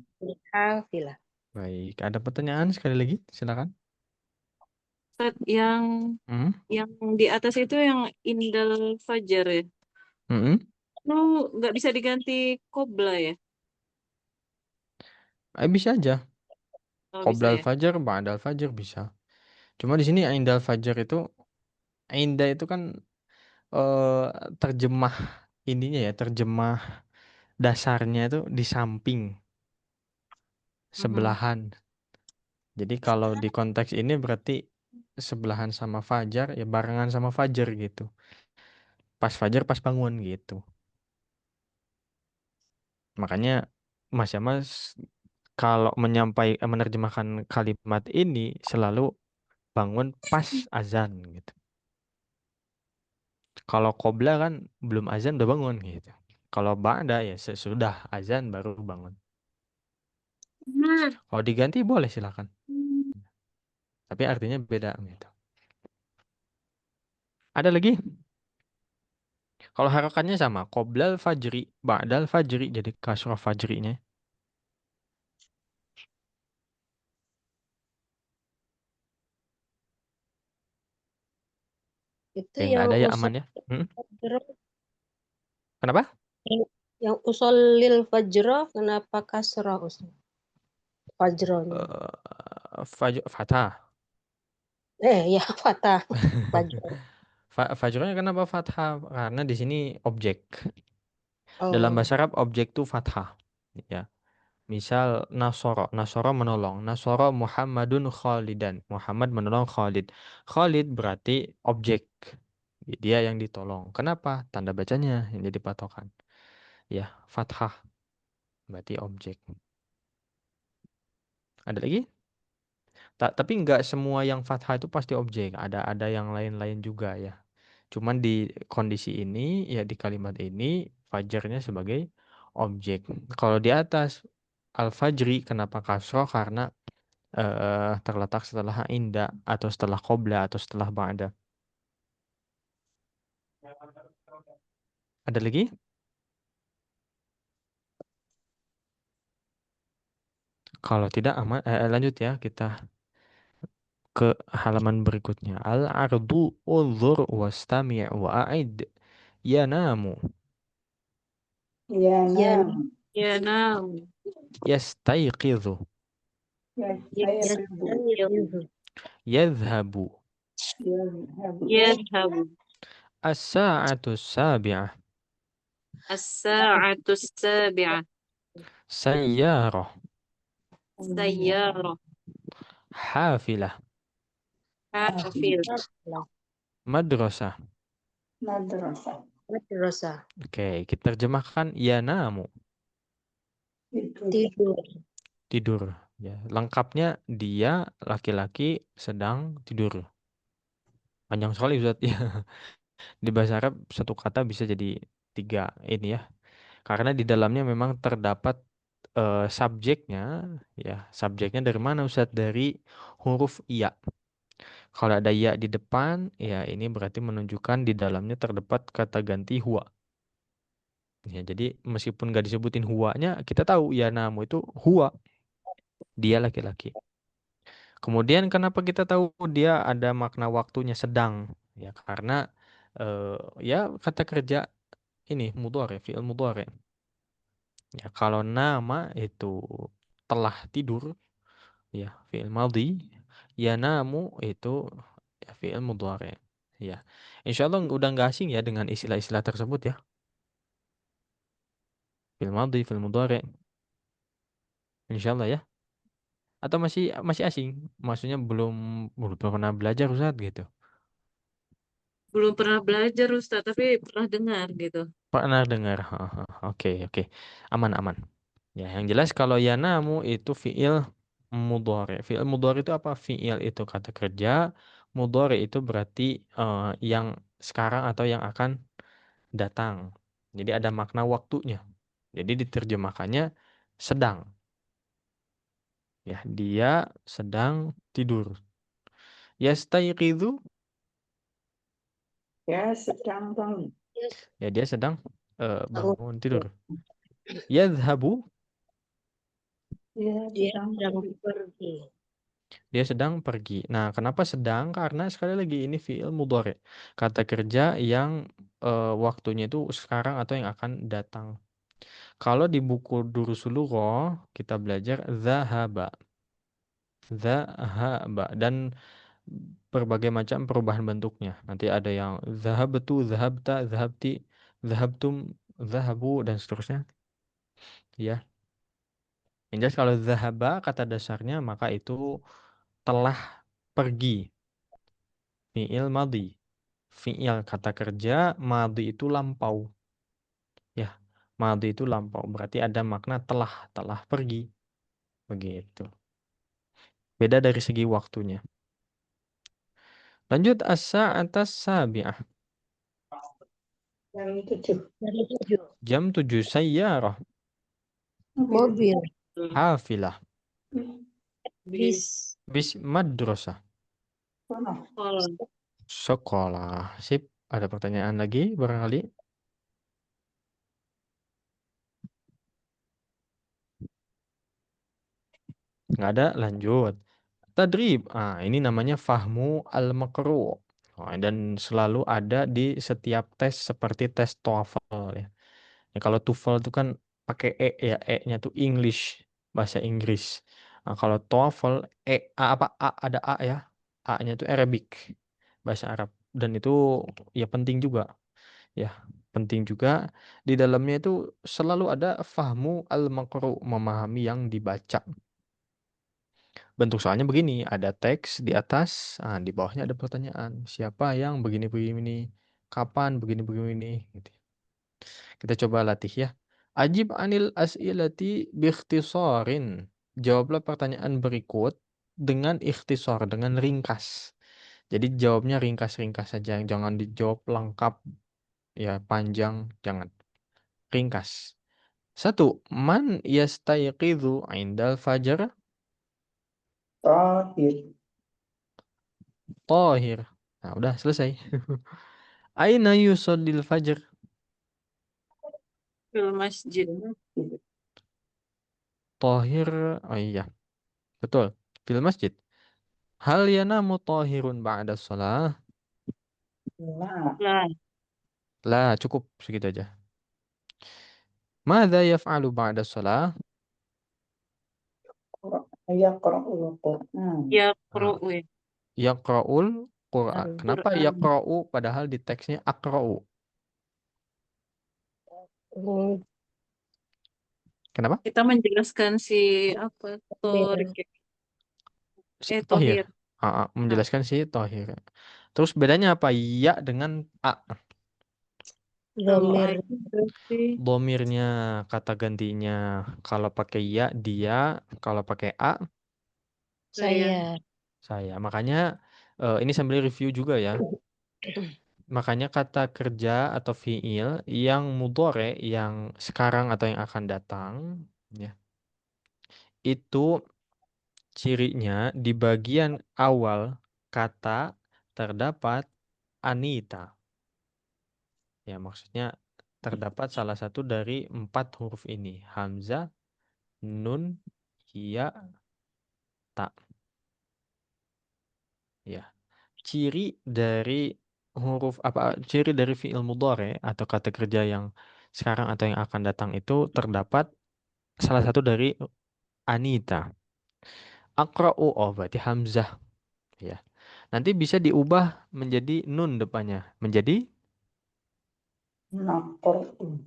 S2: Hafilah.
S1: Baik, ada pertanyaan sekali lagi? Silakan.
S3: Ustaz, yang
S1: Hmm?
S3: yang di atas itu yang indal fajar ya.
S1: Hmm?
S3: Itu nggak bisa diganti kobra ya?
S1: Bisa aja.
S3: Oh bisa
S1: Qoblal
S3: ya.
S1: fajar, ba'dal fajar bisa. Cuma di sini indal fajar itu, inda itu kan eh, terjemah ininya ya, terjemah dasarnya itu di samping,
S3: Mhm.
S1: sebelahan. Jadi kalau di konteks ini berarti sebelahan sama fajar, ya barengan sama fajar gitu. Pas fajar, pas bangun gitu. Makanya Mas Yamas kalau menerjemahkan kalimat ini selalu bangun pas azan gitu. Kalau qobla kan belum azan udah bangun gitu. Kalau ba'da ya sesudah azan baru bangun.
S3: Nah,
S1: Kalau diganti boleh silakan. Tapi artinya beda gitu. Ada lagi? Kalau harokannya sama, qoblal fajri, ba'dal fajri jadi kasrah fajrinya.
S2: Itu
S1: Nggak
S2: yang
S1: ada ya,
S2: usul
S1: aman ya. Hmm?
S2: fajro,
S1: Kenapa?
S2: yang usul lil fajro, kenapa kasroh usul fajronya?
S1: Fathah.
S2: Ya fatah fajro.
S1: Fajrnya kenapa fathah? Karena di sini objek. Dalam
S2: Oh,
S1: bahasa Arab objek itu fathah. Ya. Misal Nasoro. Nasoro menolong. Nasoro Muhammadun Khalidan. Muhammad menolong Khalid. Khalid berarti objek. Dia yang ditolong. Kenapa? Tanda bacanya yang jadi patokan. Ya, fathah berarti objek. Ada lagi? Tapi nggak semua yang fathah itu pasti objek. Ada yang lain-lain juga ya. Cuman di kondisi ini, ya di kalimat ini, fajarnya sebagai objek. Kalau di atas, al-fajri, kenapa kasroh? Karena terletak setelah inda, atau setelah qobla, atau setelah ba'da. Ada lagi? Kalau tidak, aman, lanjut ya, kita ke halaman berikutnya. Al-ardu unzur wastami' wa'id yanamu
S4: Ya
S2: ya
S4: nam.
S3: Ya nam.
S1: yastayqidhu
S2: ya
S4: Yastayqizu.
S2: itu.
S1: yadhhabu
S4: Yadhhabu.
S3: Yadhabu.
S1: as-sa'atu sabi'ah
S3: As-sa'atu sabi'ah.
S1: sayyarah
S3: Sayyarah.
S1: hafilah
S3: Hafil.
S1: madrasah.
S4: Madrasah.
S2: Madrasah,
S1: Oke, kita terjemahkan yanamu,
S4: Itu.
S2: tidur.
S1: tidur. Ya, lengkapnya dia laki-laki sedang tidur. Panjang sekali Ustaz ya. Di bahasa Arab satu kata bisa jadi tiga ini ya. Karena di dalamnya memang terdapat subjeknya, ya. Subjeknya dari mana Ustaz? Dari huruf ya. Kalau ada ya di depan, ya ini berarti menunjukkan di dalamnya terdapat kata ganti huwa. Ya, jadi meskipun gak disebutin huwanya, kita tahu ya namu itu huwa, dia laki-laki. Kemudian kenapa kita tahu dia ada makna waktunya sedang? Ya karena eh, ya kata kerja ini mudhari, fi'il mudhari. Ya kalau nama itu telah tidur, ya fi'il madhi, ya namu itu ya fi'il mudhari. Ya. Insya Allah udah nggak asing ya dengan istilah-istilah tersebut ya. Fi'il madhi, fi'il mudhari. Insya Allah ya. Atau masih masih asing? Maksudnya belum pernah belajar Ustaz gitu.
S3: Belum pernah belajar Ustaz, tapi pernah dengar gitu.
S1: Pernah dengar. Haha, oke, oke. Aman, aman. Ya, yang jelas kalau yanamu itu fiil mudhari. Fiil mudhari itu apa? Fiil itu kata kerja, mudhari itu berarti yang sekarang atau yang akan datang. Jadi ada makna waktunya. Jadi diterjemahkannya sedang. Ya, dia sedang tidur. Yastayqidhu,
S4: Ya sedang bangun.
S1: ya dia sedang
S2: Bangun
S1: bangun tidur.
S2: tidur.
S1: Yadhabu,
S4: Ya
S2: Dia
S4: sedang
S2: sedang
S4: pergi.
S2: pergi.
S1: dia sedang pergi. Nah, kenapa sedang? Karena sekali lagi ini fi'il mudhari. Kata kerja yang waktunya itu sekarang atau yang akan datang. Kalau di buku Durusul Lughah kita belajar zahaba. Zahaba dan berbagai macam perubahan bentuknya. Nanti ada yang zahabtu, zahabta, zahabti, zahabtum, zahabu dan seterusnya. Ya. Yang jelas kalau zahaba kata dasarnya maka itu telah pergi. Fi'il madhi. Fi'il kata kerja, madhi itu lampau. Ya, madhi itu lampau. Berarti ada makna telah pergi. Begitu. Beda dari segi waktunya. Lanjut as-sa'atas sabi'ah.
S4: Jam 7.
S2: Dari 7.
S1: Jam 7 sayyarah.
S2: Mobil,
S1: Hafilah.
S2: bis,
S1: Bis madrasah.
S4: Sono.
S3: Sekolah.
S1: Sekolah. Sip. Ada pertanyaan lagi barangkali? Nggak ada, lanjut. Tadrib. Ah, ini namanya fahmu al-makru. Dan selalu ada di setiap tes seperti tes TOEFL ya. Ya, kalau TOEFL itu kan pakai ya, E-nya tuh English, bahasa Inggris. Nah, kalau TOEFL ada A ya. A-nya itu Arabic, bahasa Arab. Dan itu ya penting juga ya. Penting juga di dalamnya itu selalu ada fahmu al-maqru, memahami yang dibaca. Bentuk soalnya begini, ada teks di atas, di bawahnya ada pertanyaan. Siapa yang begini-begini, kapan begini-begini, gitu. Kita coba latih ya. Ajib anil as'ilati biikhtisarin. Jawablah pertanyaan berikut dengan ikhtisar, dengan ringkas. Jadi jawabnya ringkas-ringkas saja, jangan dijawab lengkap, ya panjang, jangan. Ringkas. Satu, man yastayqidhu indal fajar?
S4: Tahir.
S1: Tahir. Nah, udah selesai. Aina yusallil fajr?
S3: Fil masjid.
S1: Tahir, oh iya, betul. Fil masjid. Hal yanamu tahirun ba'da shalah?
S4: Nah,
S3: Lah,
S1: Lah, cukup segitu aja. Madza yaf'alu ba'da shalah?
S4: yaqra'ul Qur'an.
S3: ya
S1: Ah,
S3: qru'u.
S1: yaqra'ul Qur'an.
S2: Al-
S1: Kenapa
S3: Quran.
S1: yaqra'u padahal di teksnya aqra'u?
S2: Al-
S1: Kenapa?
S3: Kita menjelaskan si apa Torik
S2: Mir.
S3: ya.
S1: Si Tohir.
S3: Tohir. Nah,
S1: Menjelaskan si Tohir. Terus bedanya apa? Ya dengan A.
S3: kalau
S2: Domir.
S3: ayat berarti
S1: Domirnya, kata gantinya. Kalau pakai ya, dia. Kalau pakai A,
S3: saya.
S2: Saya.
S1: saya. Makanya ini sambil review juga ya. Makanya kata kerja atau fiil yang mudhore, yang sekarang atau yang akan datang, ya, itu cirinya di bagian awal kata terdapat anita. Ya, maksudnya terdapat salah satu dari 4 huruf ini. Hamzah, nun, ya, ta. Ya. Ciri dari ciri dari fiil mudhore atau kata kerja yang sekarang atau yang akan datang itu terdapat salah satu dari anita. Akra'u, oh berarti hamzah ya. Nanti bisa diubah menjadi nun depannya, menjadi
S4: Naqra'u.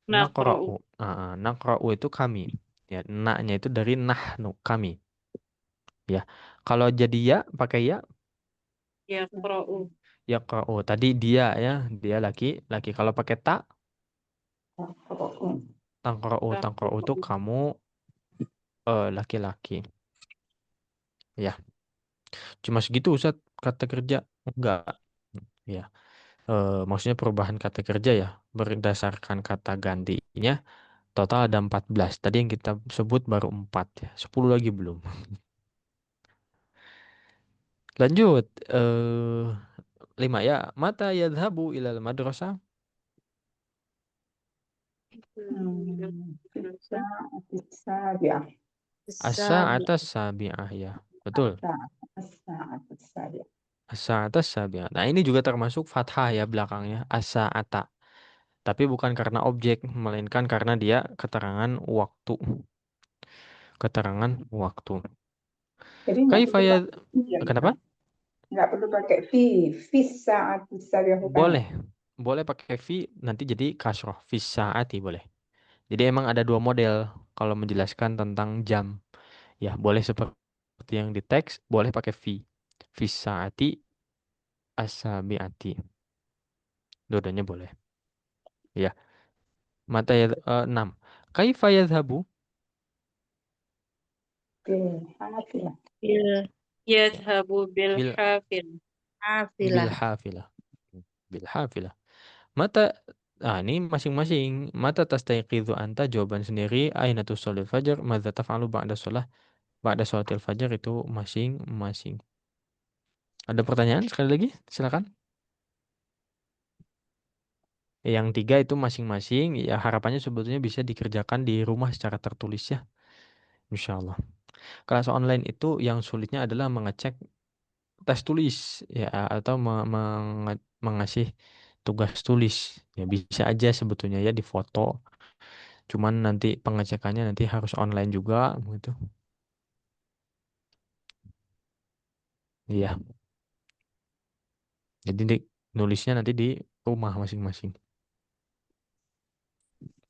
S3: Naqru'u.
S1: naqra'u. Naqra'u itu kami. Ya, na-nya itu dari nahnu, kami. Ya. Kalau jadi ya pakai ya,
S3: Ya qru'u.
S1: ya qra'u. Tadi dia ya, dia laki, laki. Kalau pakai ta,
S4: Naqra'u.
S1: tangkra'u, tangkra'u itu
S3: Naqru'u.
S1: kamu laki-laki. Ya. Cuma segitu Ustaz kata kerja. Enggak. Ya. Maksudnya perubahan kata kerja ya berdasarkan kata gantinya total ada 14. Tadi yang kita sebut baru 4 ya. 10 lagi belum. Lanjut. 5 ya. Mata yadhabu ilal madrasah?
S4: Bisa, bisa, ya.
S1: Asa
S2: Sabi.
S1: atas sabi'ah ya. Betul.
S4: Asa, asa, ya.
S1: Asa atas sabi'ah. Nah ini juga termasuk fathah ya belakangnya. Asa ata. Tapi bukan karena objek, melainkan karena dia keterangan waktu. Keterangan waktu.
S4: Jadi nggak
S1: Kaifa
S4: perlu
S1: ya...
S4: pakai fi ya kita.
S1: Kenapa?
S4: Nggak perlu pakai fi. Fisa, bisa, ya bukan ya.
S1: Boleh. Boleh pakai fi nanti jadi kasroh. Fis saati boleh. Jadi emang ada dua model kalau menjelaskan tentang jam. Ya, boleh seperti yang di teks, boleh pakai fi. Fis saati asabiati. Dua-duanya boleh. Ya. Mata ya 6. Kaifa yadhabu?
S4: Oke, Hanafi ya.
S2: Bil.
S1: Ya.
S3: Yadhabu bil
S1: Bil
S3: hafil.
S1: bil
S2: Afilah.
S1: hafilah. Bil hafilah. Mata ini masing-masing. Mata tastayqidhu anta jawaban sendiri. Aina tusallil fajar? Madza taf'alu ba'da shalah? Ba'da sholatil fajar itu masing-masing. Ada pertanyaan sekali lagi? Silakan. Yang 3 itu masing-masing. Ya harapannya sebetulnya bisa dikerjakan di rumah secara tertulis ya. Insya Allah. Kelas online itu yang sulitnya adalah mengecek tes tulis ya atau mengasih tugas tulis. Ya bisa aja sebetulnya ya di foto. Cuman nanti pengecekannya nanti harus online juga gitu. Iya. Jadi nulisnya nanti di rumah masing-masing.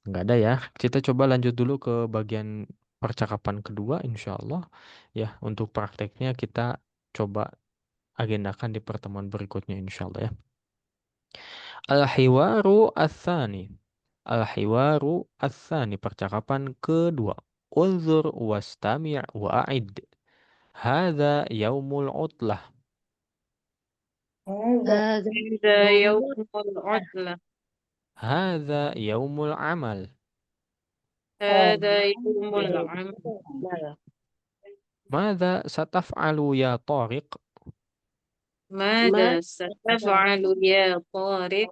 S1: Nggak ada ya. Kita coba lanjut dulu ke bagian percakapan kedua, insya Allah. Ya, untuk prakteknya kita coba agendakan di pertemuan berikutnya, insya Allah ya. Al-hiwaru ats-tsani. Al-hiwaru ats-tsani, percakapan kedua. Unzur wastami' wa'id. Hadza yaumul utlah.
S4: هذا
S2: هذا
S3: هذا
S2: يوم
S3: يوم العطلة.
S1: Hadza yaumul amal.
S3: هذا يوم العمل.
S2: العمل.
S1: Madza sataf'alu ya Tariq?
S3: ماذا
S2: ما
S3: ستفعل يا طارق؟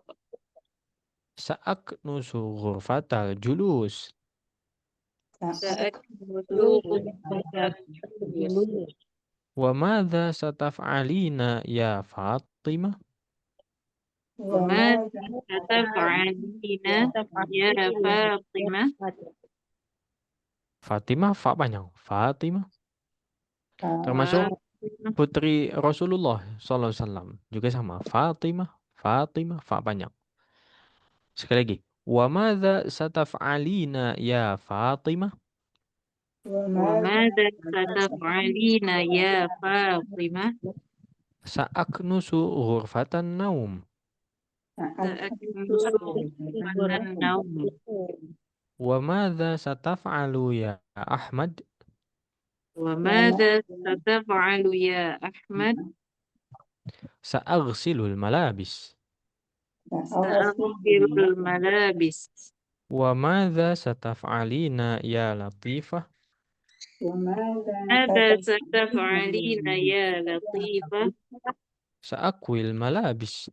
S1: Sa'aknusu ghurfatal julus.
S3: سأكنس
S2: نوصل
S3: غرفة الجلوس.
S2: الجلوس.
S1: Wa madza sataf'alina ya Fatimah?
S3: وماذا
S4: وماذا
S3: ستفعلين يا فاطمة؟
S1: Fatimah fa panjang. Fatimah termasuk
S3: فاطمة.
S1: putri Rasulullah sallallahu alaihi wasallam juga sama. Fatimah, Fatimah fa panjang. Sekali lagi. Wa madza sataf'alina ya Fatimah?
S3: وماذا ستفعلين يا فاطمة؟
S1: Sa'aknusu ghurfatan naum.
S3: سأكنس غرفة النوم.
S1: Wa madza sataf'alu ya Ahmad?
S3: وماذا ستفعل يا أحمد؟
S1: Sa'aghsilul malabis.
S3: سأغسل الملابس.
S1: Wa madza sataf'alina ya Latifah?
S3: ماذا ستفعلين يا لطيفة؟
S1: Sa'akwil malabis.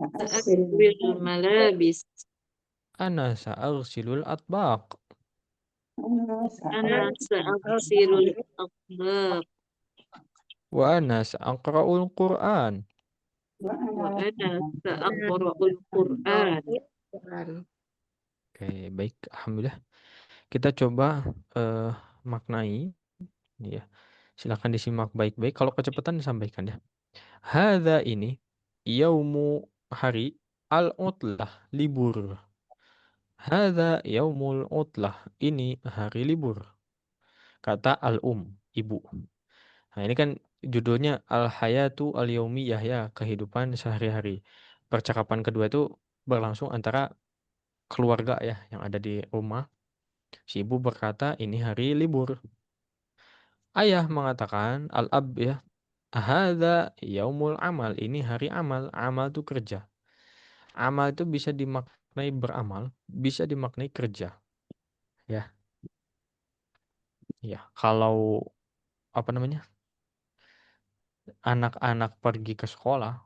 S3: سأكوي الملابس.
S1: Ana sa'aghsilul atbaq.
S3: أنا سأغسل الأطباق.
S1: Wa ana sa'aqra'ul Qur'an.
S3: وأنا سأقرأ القرآن.
S1: Oke, baik. Alhamdulillah. Kita coba maknai. Ya. Silakan disimak baik-baik. Kalau kecepatan disampaikan ya. Hadza ini yaumu hari al-utlah libur. Hadza yaumul utlah. Ini hari libur. Kata ibu. Nah, ini kan judulnya Al-Hayatu Al-Yaumiyah ya, kehidupan sehari-hari. Percakapan kedua itu berlangsung antara keluarga ya yang ada di rumah. Si ibu berkata ini hari libur. Ayah mengatakan al-ab ya, hadza yaumul amal. Ini hari amal. Amal itu kerja. Amal itu bisa dimaknai beramal, bisa dimaknai kerja. Ya. Ya, kalau apa namanya? Anak-anak pergi ke sekolah,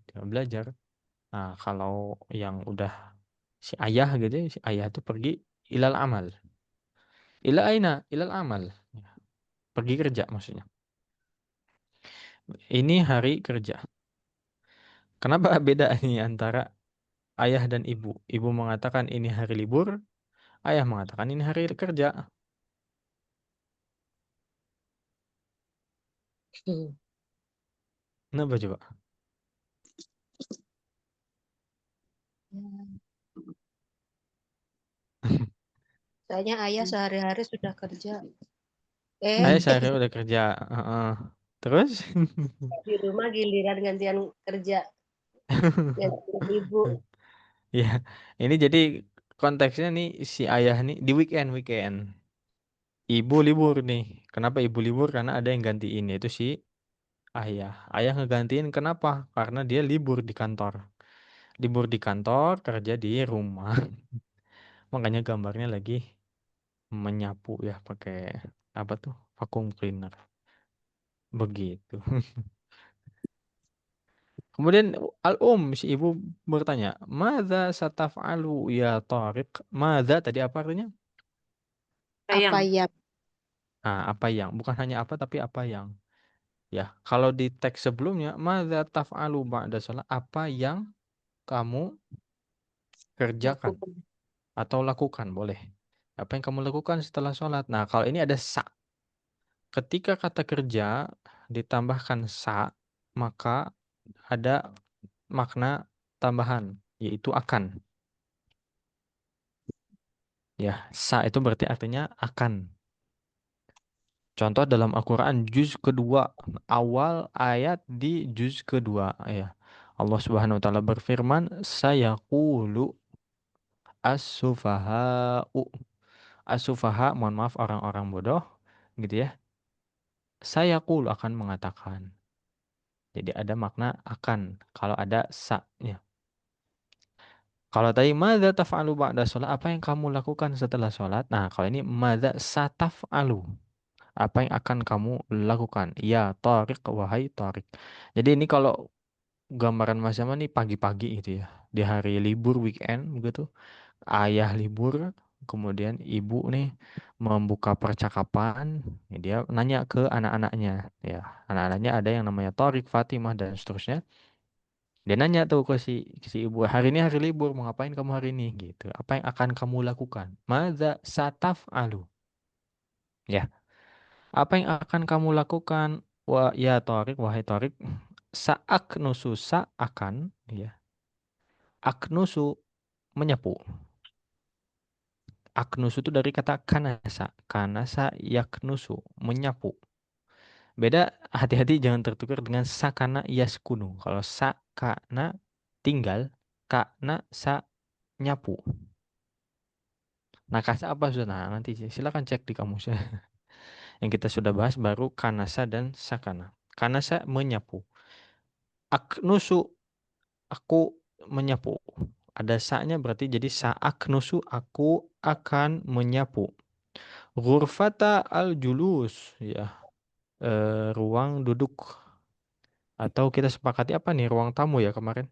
S1: dia belajar. Nah, kalau yang udah si ayah gitu ya, si ayah itu pergi ilal amal. Ila aina? Ilal amal. Ya, pergi kerja maksudnya. Ini hari kerja. Kenapa beda ini antara ayah dan ibu? Ibu mengatakan ini hari libur, ayah mengatakan ini hari kerja. Kenapa coba?
S2: Soalnya ayah sehari-hari sudah kerja.
S1: Ayah sehari udah kerja. Heeh. Terus?
S2: Di rumah giliran gantian kerja. Gantian ibu.
S1: Ya, ini jadi konteksnya nih si ayah nih di weekend. Ibu libur nih. Kenapa ibu libur? Karena ada yang gantiin yaitu si ayah. Ayah ngegantiin kenapa? Karena dia libur di kantor. Libur di kantor, kerja di rumah. Makanya gambarnya lagi menyapu ya pakai apa tuh? Vacuum cleaner. Begitu. Kemudian si ibu bertanya, "Madza sataf'alu ya Tariq?" Madza tadi apa artinya?
S2: Apa
S3: Sayang.
S2: yang
S1: Nah, apa yang? Bukan hanya apa tapi apa yang. Ya, kalau di teks sebelumnya, madza taf'alu ba'da sholat, apa yang kamu kerjakan
S3: Lakukan.
S1: atau lakukan, boleh. Apa yang kamu lakukan setelah sholat. Nah, kalau ini ada sa. Ketika kata kerja ditambahkan sa, maka ada makna tambahan, yaitu akan. Ya, sa itu berarti artinya akan. Contoh dalam Al-Quran juz kedua, awal ayat di juz kedua. Ya. Allah Subhanahu wa taala berfirman, sayaqulu as-sufaha'u. As-sufaha, mohon maaf orang-orang bodoh, gitu ya. Sayaqulu akan mengatakan. Jadi ada makna akan kalau ada sa-nya. Kalau tadi madza taf'alu ba'da sholat, apa yang kamu lakukan setelah sholat? Nah, kalau ini madza sataf'alu. Apa yang akan kamu lakukan? Ya, Tariq, wahai Tariq. Jadi ini kalau gambaran Mas Yaman nih pagi-pagi gitu ya. Di hari libur weekend begitu. Ayah libur, kemudian ibu nih membuka percakapan, ya, dia nanya ke anak-anaknya. Ya, anak-anaknya ada yang namanya Tariq, Fatimah dan seterusnya. Dia nanya tuh ke si ibu, hari ini hari libur, mau ngapain kamu hari ini? Gitu. Apa yang akan kamu lakukan? Madza sataf'alu. Ya, apa yang akan kamu lakukan? Ya Torik, wahai Torik, sa'aknusu akan, ya. Aknusu menyapu. Aknusu itu dari kata kanasa. Kanasa yaknusu, menyapu. Beda, hati-hati jangan tertukar dengan sakana yaskunu. Kalau sakana tinggal, kana sa nyapu. Nah, kasa apa sudah? Nah, nanti silakan cek di kamus ya. Yang kita sudah bahas baru kanasa dan sakana. Kanasa menyapu. Aknusu, aku menyapu. Ada sa-nya berarti jadi sa'aknusu, aku akan menyapu. Ghurfata al-julus, ya, ruang duduk. Atau kita sepakati apa nih, ruang tamu ya kemarin?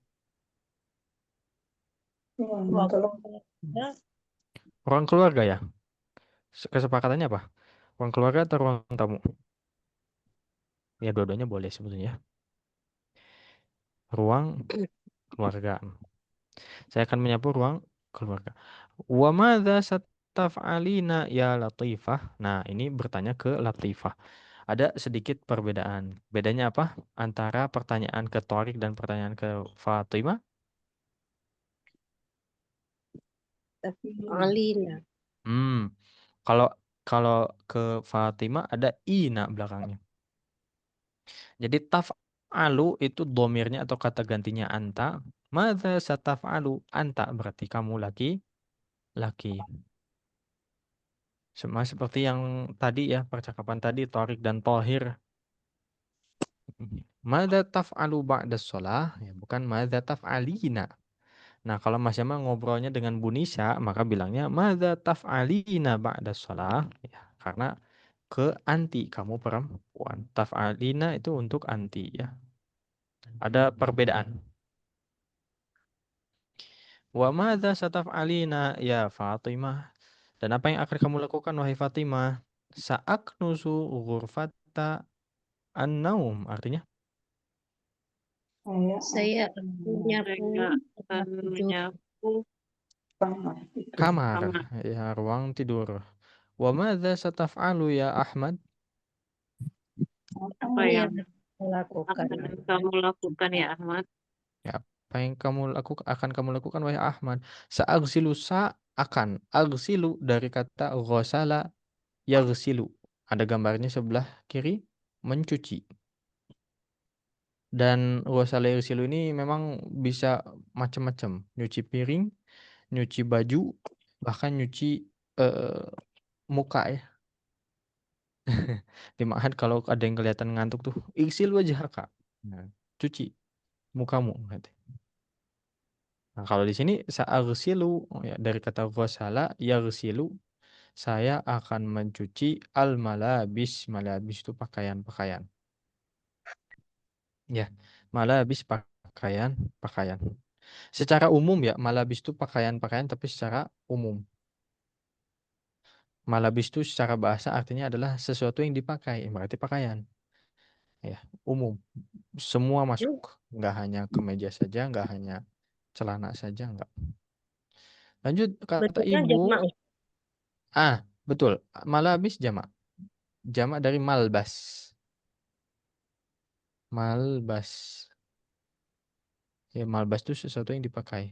S4: Ruang
S2: Ruang
S4: tolong.
S2: keluarga,
S1: Ruang keluarga ya? Kesepakatannya apa? Ruang keluarga atau ruang tamu? Ya dua-duanya boleh sebetulnya. Ruang keluarga. Saya akan menyapu ruang keluarga. Wa madza sataf'alina ya Latifah? Nah, ini bertanya ke Latifah. Ada sedikit perbedaan. Bedanya apa? Antara pertanyaan ke Torik dan pertanyaan ke Fatimah?
S2: tapi Alina.
S1: Hmm. Kalau kalau ke Fatimah ada ina belakangnya. Jadi taf'alu itu domirnya atau kata gantinya anta. Madza sataf'alu? Anta berarti kamu laki. Sama seperti yang tadi ya, percakapan tadi Torik dan Tohir. Madza taf'alu ba'da sholah? Ya, bukan madza taf'alina. Nah, kalau Mas Yama ngobrolnya dengan Bu Nisa, maka bilangnya madza taf'alina ba'da sholah? Ya, karena ke anti kamu perempuan. Taf'alina itu untuk anti ya. Ada perbedaan. Wa madza sataf'alina ya Fatimah? Dan apa yang akan kamu lakukan wahai Fatimah? Sa'aknusu ghurfata an-naum, artinya
S4: Saya
S2: Saya menyapu
S3: Saya akan
S2: tempat tidur.
S3: menyapu
S4: kamar itu.
S1: kamar,
S3: kamar.
S1: ya ruang tidur. Wa madza sataf'alu ya Ahmad?
S4: Apa
S3: Apa
S2: Apa
S3: yang
S2: yang melakukan?
S3: akan kamu lakukan ya Ahmad?
S1: Ya, apa yang akan kamu lakukan wahai Ahmad? Sa'agsilu akan. Agsilu dari kata ghasala yaghsilu. Ada gambarnya sebelah kiri, mencuci. Dan ghasala yaghsilu ini memang bisa macam-macam. Nyuci piring, nyuci baju, bahkan nyuci eh, muka ya. Di Ma'had kalau ada yang kelihatan ngantuk tuh, iksil wajhaka. Nah, cuci mukamu. Gitu. Nah, kalau di sini sa'agsilu, ya, dari kata ghasala yaghsilu, saya akan mencuci al-malabis. Malabis itu pakaian-pakaian. Ya, malabis pakaian. Secara umum ya, malabis itu pakaian-pakaian tapi secara umum. Malabis itu secara bahasa artinya adalah sesuatu yang dipakai, berarti pakaian. Ya, umum. Semua masuk. Nggak hanya kemeja saja, nggak hanya celana saja, nggak. Lanjut, kata
S2: Bentuknya
S1: ibu.
S2: jamak.
S1: Betul. Malabis jamak. Jamak dari malbas. Malbas. Ya, malbas itu sesuatu yang dipakai.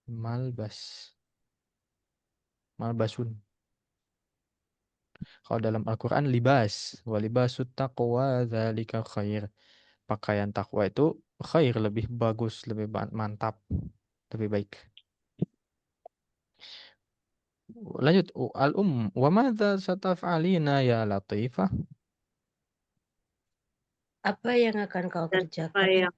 S1: Malbas. Malbasun. Kalau dalam Al-Quran libas. Walibasut taqwa dzalika khair. Pakaian takwa itu khair, lebih bagus, lebih mantap, lebih baik. Lanjut. Wa madza sataf'alina ya Latifah?
S2: Apa yang akan kau
S3: Dan apa
S2: kerjakan?
S3: yang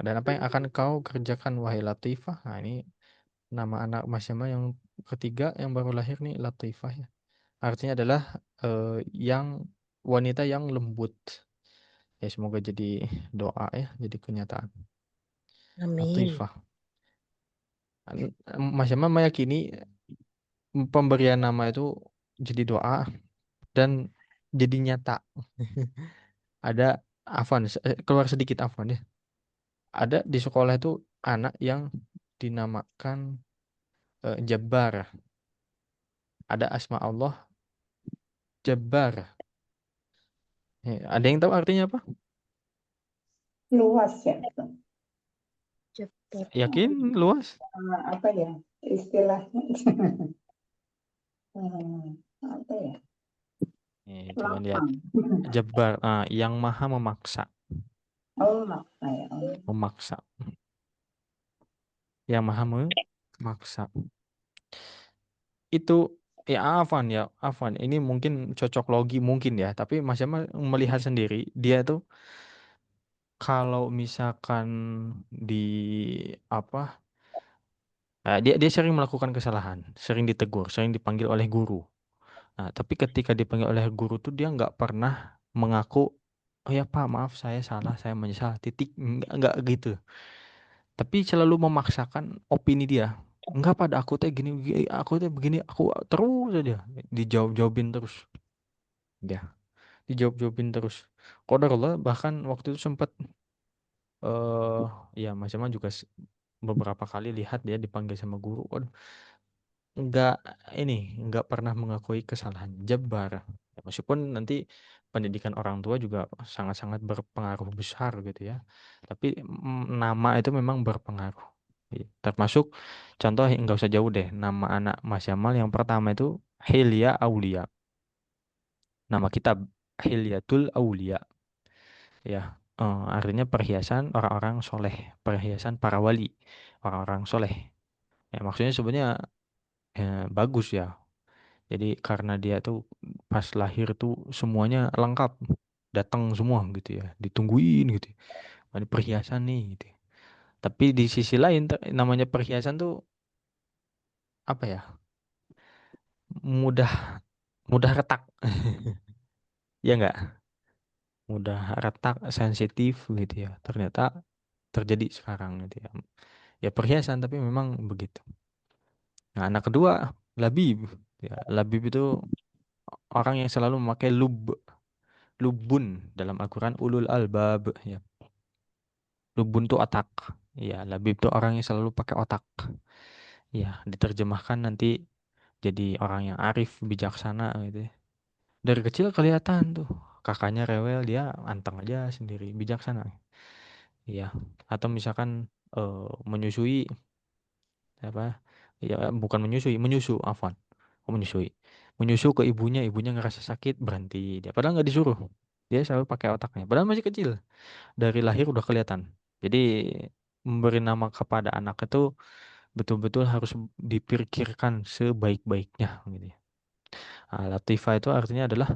S1: Dan apa yang akan kau kerjakan wahai Latifah? Nah, ini nama anak Mas Yama yang ketiga yang baru lahir nih, Latifah ya. Artinya adalah yang wanita yang lembut. Ya, semoga jadi doa ya, jadi kenyataan.
S2: Amin.
S1: Latifah. Mas Yama meyakini pemberian nama itu jadi doa dan jadi nyata. Ada Afwan, keluar sedikit Afwan ya. Ada di sekolah itu anak yang dinamakan Jabbar. Ada asma Allah Jabbar. Ada yang tahu artinya apa?
S4: Luas ya.
S2: Cepat.
S1: Yakin luas?
S4: Apa ya istilahnya? Apa ya?
S1: Coba lihat.
S4: Lapang.
S1: Jabbar, yang maha memaksa.
S4: Oh, makna ya.
S1: Memaksa. Yang maha memaksa. Itu ya Afwan. Ini mungkin cocok logi mungkin ya, tapi Mas Yama melihat sendiri dia tuh kalau misalkan di apa dia sering melakukan kesalahan, sering ditegur, sering dipanggil oleh guru. Nah, tapi ketika dipanggil oleh guru tuh dia nggak pernah mengaku, oh ya Pak, maaf saya salah, saya menyesal. Titik, nggak gitu. Tapi selalu memaksakan opini dia. Enggak pada aku teh gini, aku teh begini, aku terus aja dijawab-jawabin terus. Ya, dijawab-jawabin terus. Qadarullah bahkan waktu itu sempat ya Mas Yaman juga beberapa kali lihat dia dipanggil sama guru. Waduh, nggak nggak pernah mengakui kesalahan, Jabbar. Ya, meskipun nanti pendidikan orang tua juga sangat-sangat berpengaruh besar gitu ya, tapi nama itu memang berpengaruh. Termasuk contoh nggak usah jauh deh, nama anak Mas Yamal yang pertama itu Hilya Aulia, nama kitab Hilyatul Aulia ya. Artinya perhiasan orang-orang soleh, perhiasan para wali, orang-orang soleh. Ya, maksudnya sebenarnya bagus ya. Jadi karena dia tuh pas lahir tuh semuanya lengkap, datang semua gitu ya, ditungguin gitu. Ada perhiasan nih gitu. Tapi di sisi lain namanya perhiasan tuh apa ya? Mudah mudah retak. Ya enggak? Mudah retak, sensitif gitu ya. Ternyata terjadi sekarang gitu ya. Ya perhiasan tapi memang begitu. Nah, anak kedua Labib. Ya, Labib itu orang yang selalu memakai lubun dalam Al-Quran ulul albab ya. Lubun tuh otak. Ya, labib tuh orang yang selalu pakai otak. Ya, diterjemahkan nanti jadi orang yang arif, bijaksana gitu ya. Dari kecil kelihatan tuh. Kakaknya rewel, dia anteng aja sendiri, bijaksana. Iya. Atau misalkan menyusui apa? Ya, bukan menyusui, menyusu, afwan. Menyusui. Menyusu ke ibunya, ibunya ngerasa sakit, berhenti. Dia padahal nggak disuruh. Dia selalu pakai otaknya. Padahal masih kecil. Dari lahir udah kelihatan. Jadi memberi nama kepada anak itu betul-betul harus dipikirkan sebaik-baiknya gitu ya. Latifah itu artinya adalah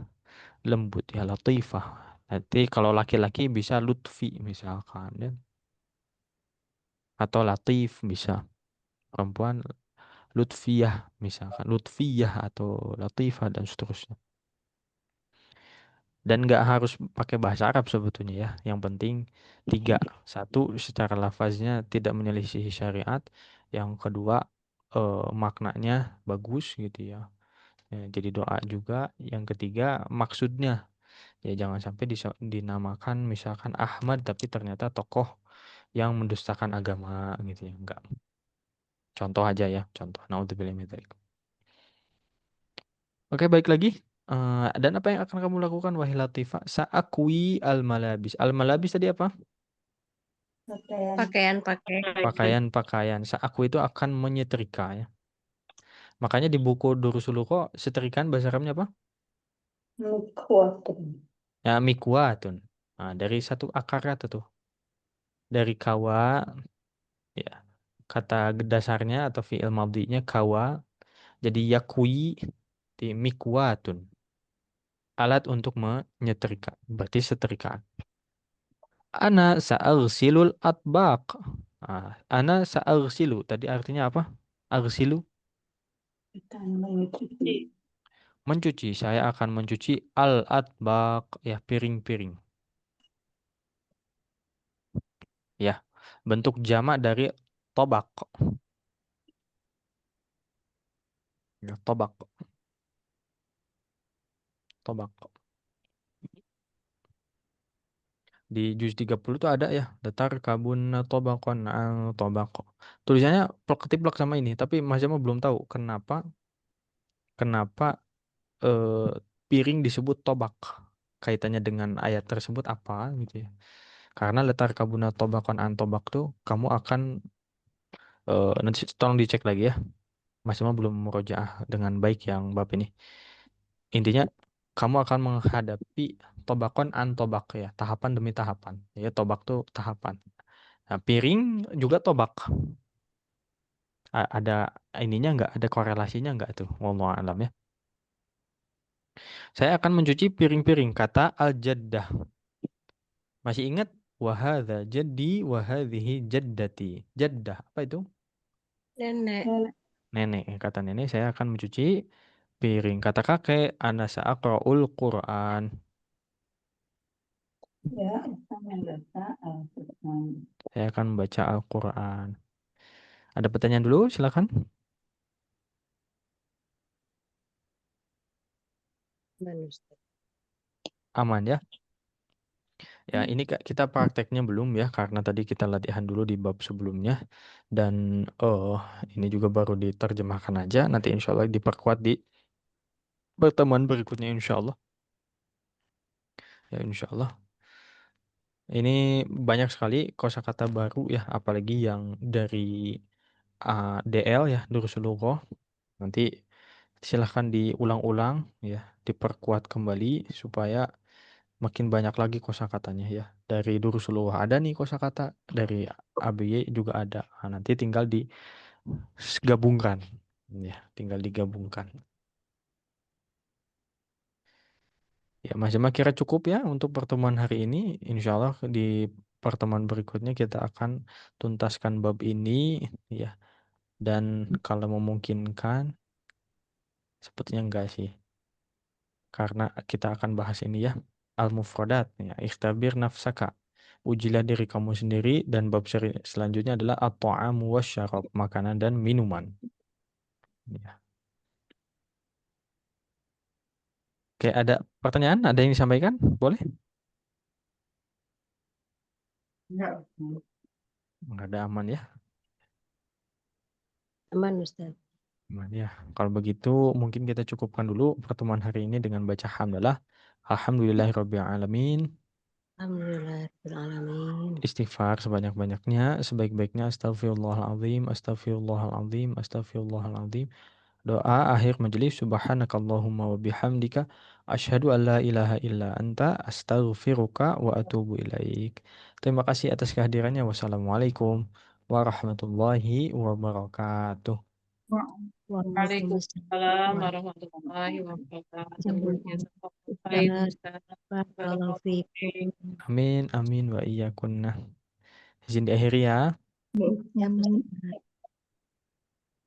S1: lembut ya, latifah. Nanti kalau laki-laki bisa lutfi misalkan ya. Atau latif bisa. Perempuan lutfiyah misalkan, lutfiyah atau latifah dan seterusnya. Dan nggak harus pakai bahasa Arab sebetulnya ya. Yang penting tiga. Satu, secara lafaznya tidak menyelisihi syariat. Yang kedua, maknanya bagus gitu ya. Ya, jadi doa juga. Yang ketiga maksudnya. Ya jangan sampai dinamakan misalkan Ahmad tapi ternyata tokoh yang mendustakan agama gitu ya. Enggak. Contoh aja ya, contoh. Naudzubillah min dzalik. Oke, baik lagi. Dan apa yang akan kamu lakukan wahai Latifah? Sa'akwi al-malabis. Al-malabis tadi apa?
S4: Pakaian.
S2: Pakaian-pakaian.
S1: Pakaian-pakaian. Sa'akwi itu akan menyetrika ya. Makanya di buku Durusul Luqa setrikaan bahasa Arabnya apa?
S4: Mikwatun.
S1: Ya, mikwatun. Nah, dari satu akar kata tuh. Dari kawa ya. Kata dasarnya atau fi'il madhinya kawa. Jadi yakwi di mikwatun. Alat untuk menyetrika. Berarti setrikaan. Ana sa'arsilul atbaq. Ana sa'arsilu. Tadi artinya apa? Arsilu.
S4: Akan mencuci.
S1: Mencuci. Saya akan mencuci al-atbaq. Ya, piring-piring. Ya, bentuk jamak dari tobak. Ya, tobak. Tobak. Di juz 30 tuh ada ya. Datar kabun tobakon ang tobak. Tulisannya plek-ketiplek sama ini. Tapi Mas Jamal belum tahu kenapa eh, piring disebut tobak. Kaitannya dengan ayat tersebut apa gitu ya. Karena letar kabuna tobakon an tobak tuh kamu akan nanti tolong dicek lagi ya. Mas Jamal belum merojaah dengan baik yang bab ini. Intinya kamu akan menghadapi tobakon an tobak ya, tahapan demi tahapan. Ya, tobak tuh tahapan. Nah, piring juga tobak. Ada ininya nggak? Ada korelasinya nggak tuh? Wallahu alam ya. Saya akan mencuci piring-piring kata al-jaddah. Masih ingat? Wahadha jaddi wahadhihi jaddati. Jaddah apa itu?
S2: Nenek.
S1: Nenek. Kata nenek saya akan mencuci piring. Kata kakek ana sa'aqra'ul Qur'an.
S4: Ya, akan membaca Al-Quran.
S1: Saya akan membaca Al-Qur'an. Ada pertanyaan dulu, silakan.
S2: Manusia.
S1: Aman ya. Ya, ini kita prakteknya belum ya karena tadi kita latihan dulu di bab sebelumnya dan ini juga baru diterjemahkan aja. Nanti insya Allah diperkuat di pertemuan berikutnya insya Allah. Ya insya Allah. Ini banyak sekali kosakata baru ya, apalagi yang dari DL ya, Durusul Lughah. Nanti silahkan diulang-ulang ya, diperkuat kembali supaya makin banyak lagi kosakatanya ya. Dari Durusul Lughah ada nih kosakata, dari ABY juga ada. Nah, nanti tinggal digabungkan ya, tinggal digabungkan. Ya, Mas Jema kira cukup ya untuk pertemuan hari ini. Insya Allah di pertemuan berikutnya kita akan tuntaskan bab ini ya. Dan kalau memungkinkan, sepertinya enggak sih. Karena kita akan bahas ini ya. Al-Mufradat ya. Ikhtabir nafsaka. Ujilah diri kamu sendiri dan bab selanjutnya adalah at-ta'amu wasyarab, makanan dan minuman. Ya. Oke, ada pertanyaan? Ada yang disampaikan? Boleh?
S4: Enggak.
S1: Enggak ada, aman ya.
S2: Aman, Ustaz.
S1: Aman ya. Kalau begitu mungkin kita cukupkan dulu pertemuan hari ini dengan baca hamdalah. Alhamdulillahirabbil alamin.
S2: Alhamdulillahirrahmanirrahim.
S1: Istighfar sebanyak-banyaknya, sebaik-baiknya astagfirullahaladzim, astagfirullahaladzim, astagfirullahaladzim. Doa akhir majelis subhanakallahumma wa bihamdika asyhadu an la ilaha illa anta astaghfiruka wa atubu ilaik. Terima kasih atas kehadirannya. Wassalamualaikum warahmatullahi wabarakatuh.
S2: Waalaikumsalam.
S3: Waalaikumsalam warahmatullahi wabarakatuh. Jazakallahu khair, Ustaz.
S2: Barakallahu
S3: Barakallahu
S2: fiikum.
S3: fiik.
S1: Amin, amin wa iyyakunna. Izin diakhiri ya.
S4: Ya,
S2: Ya, Ustaz.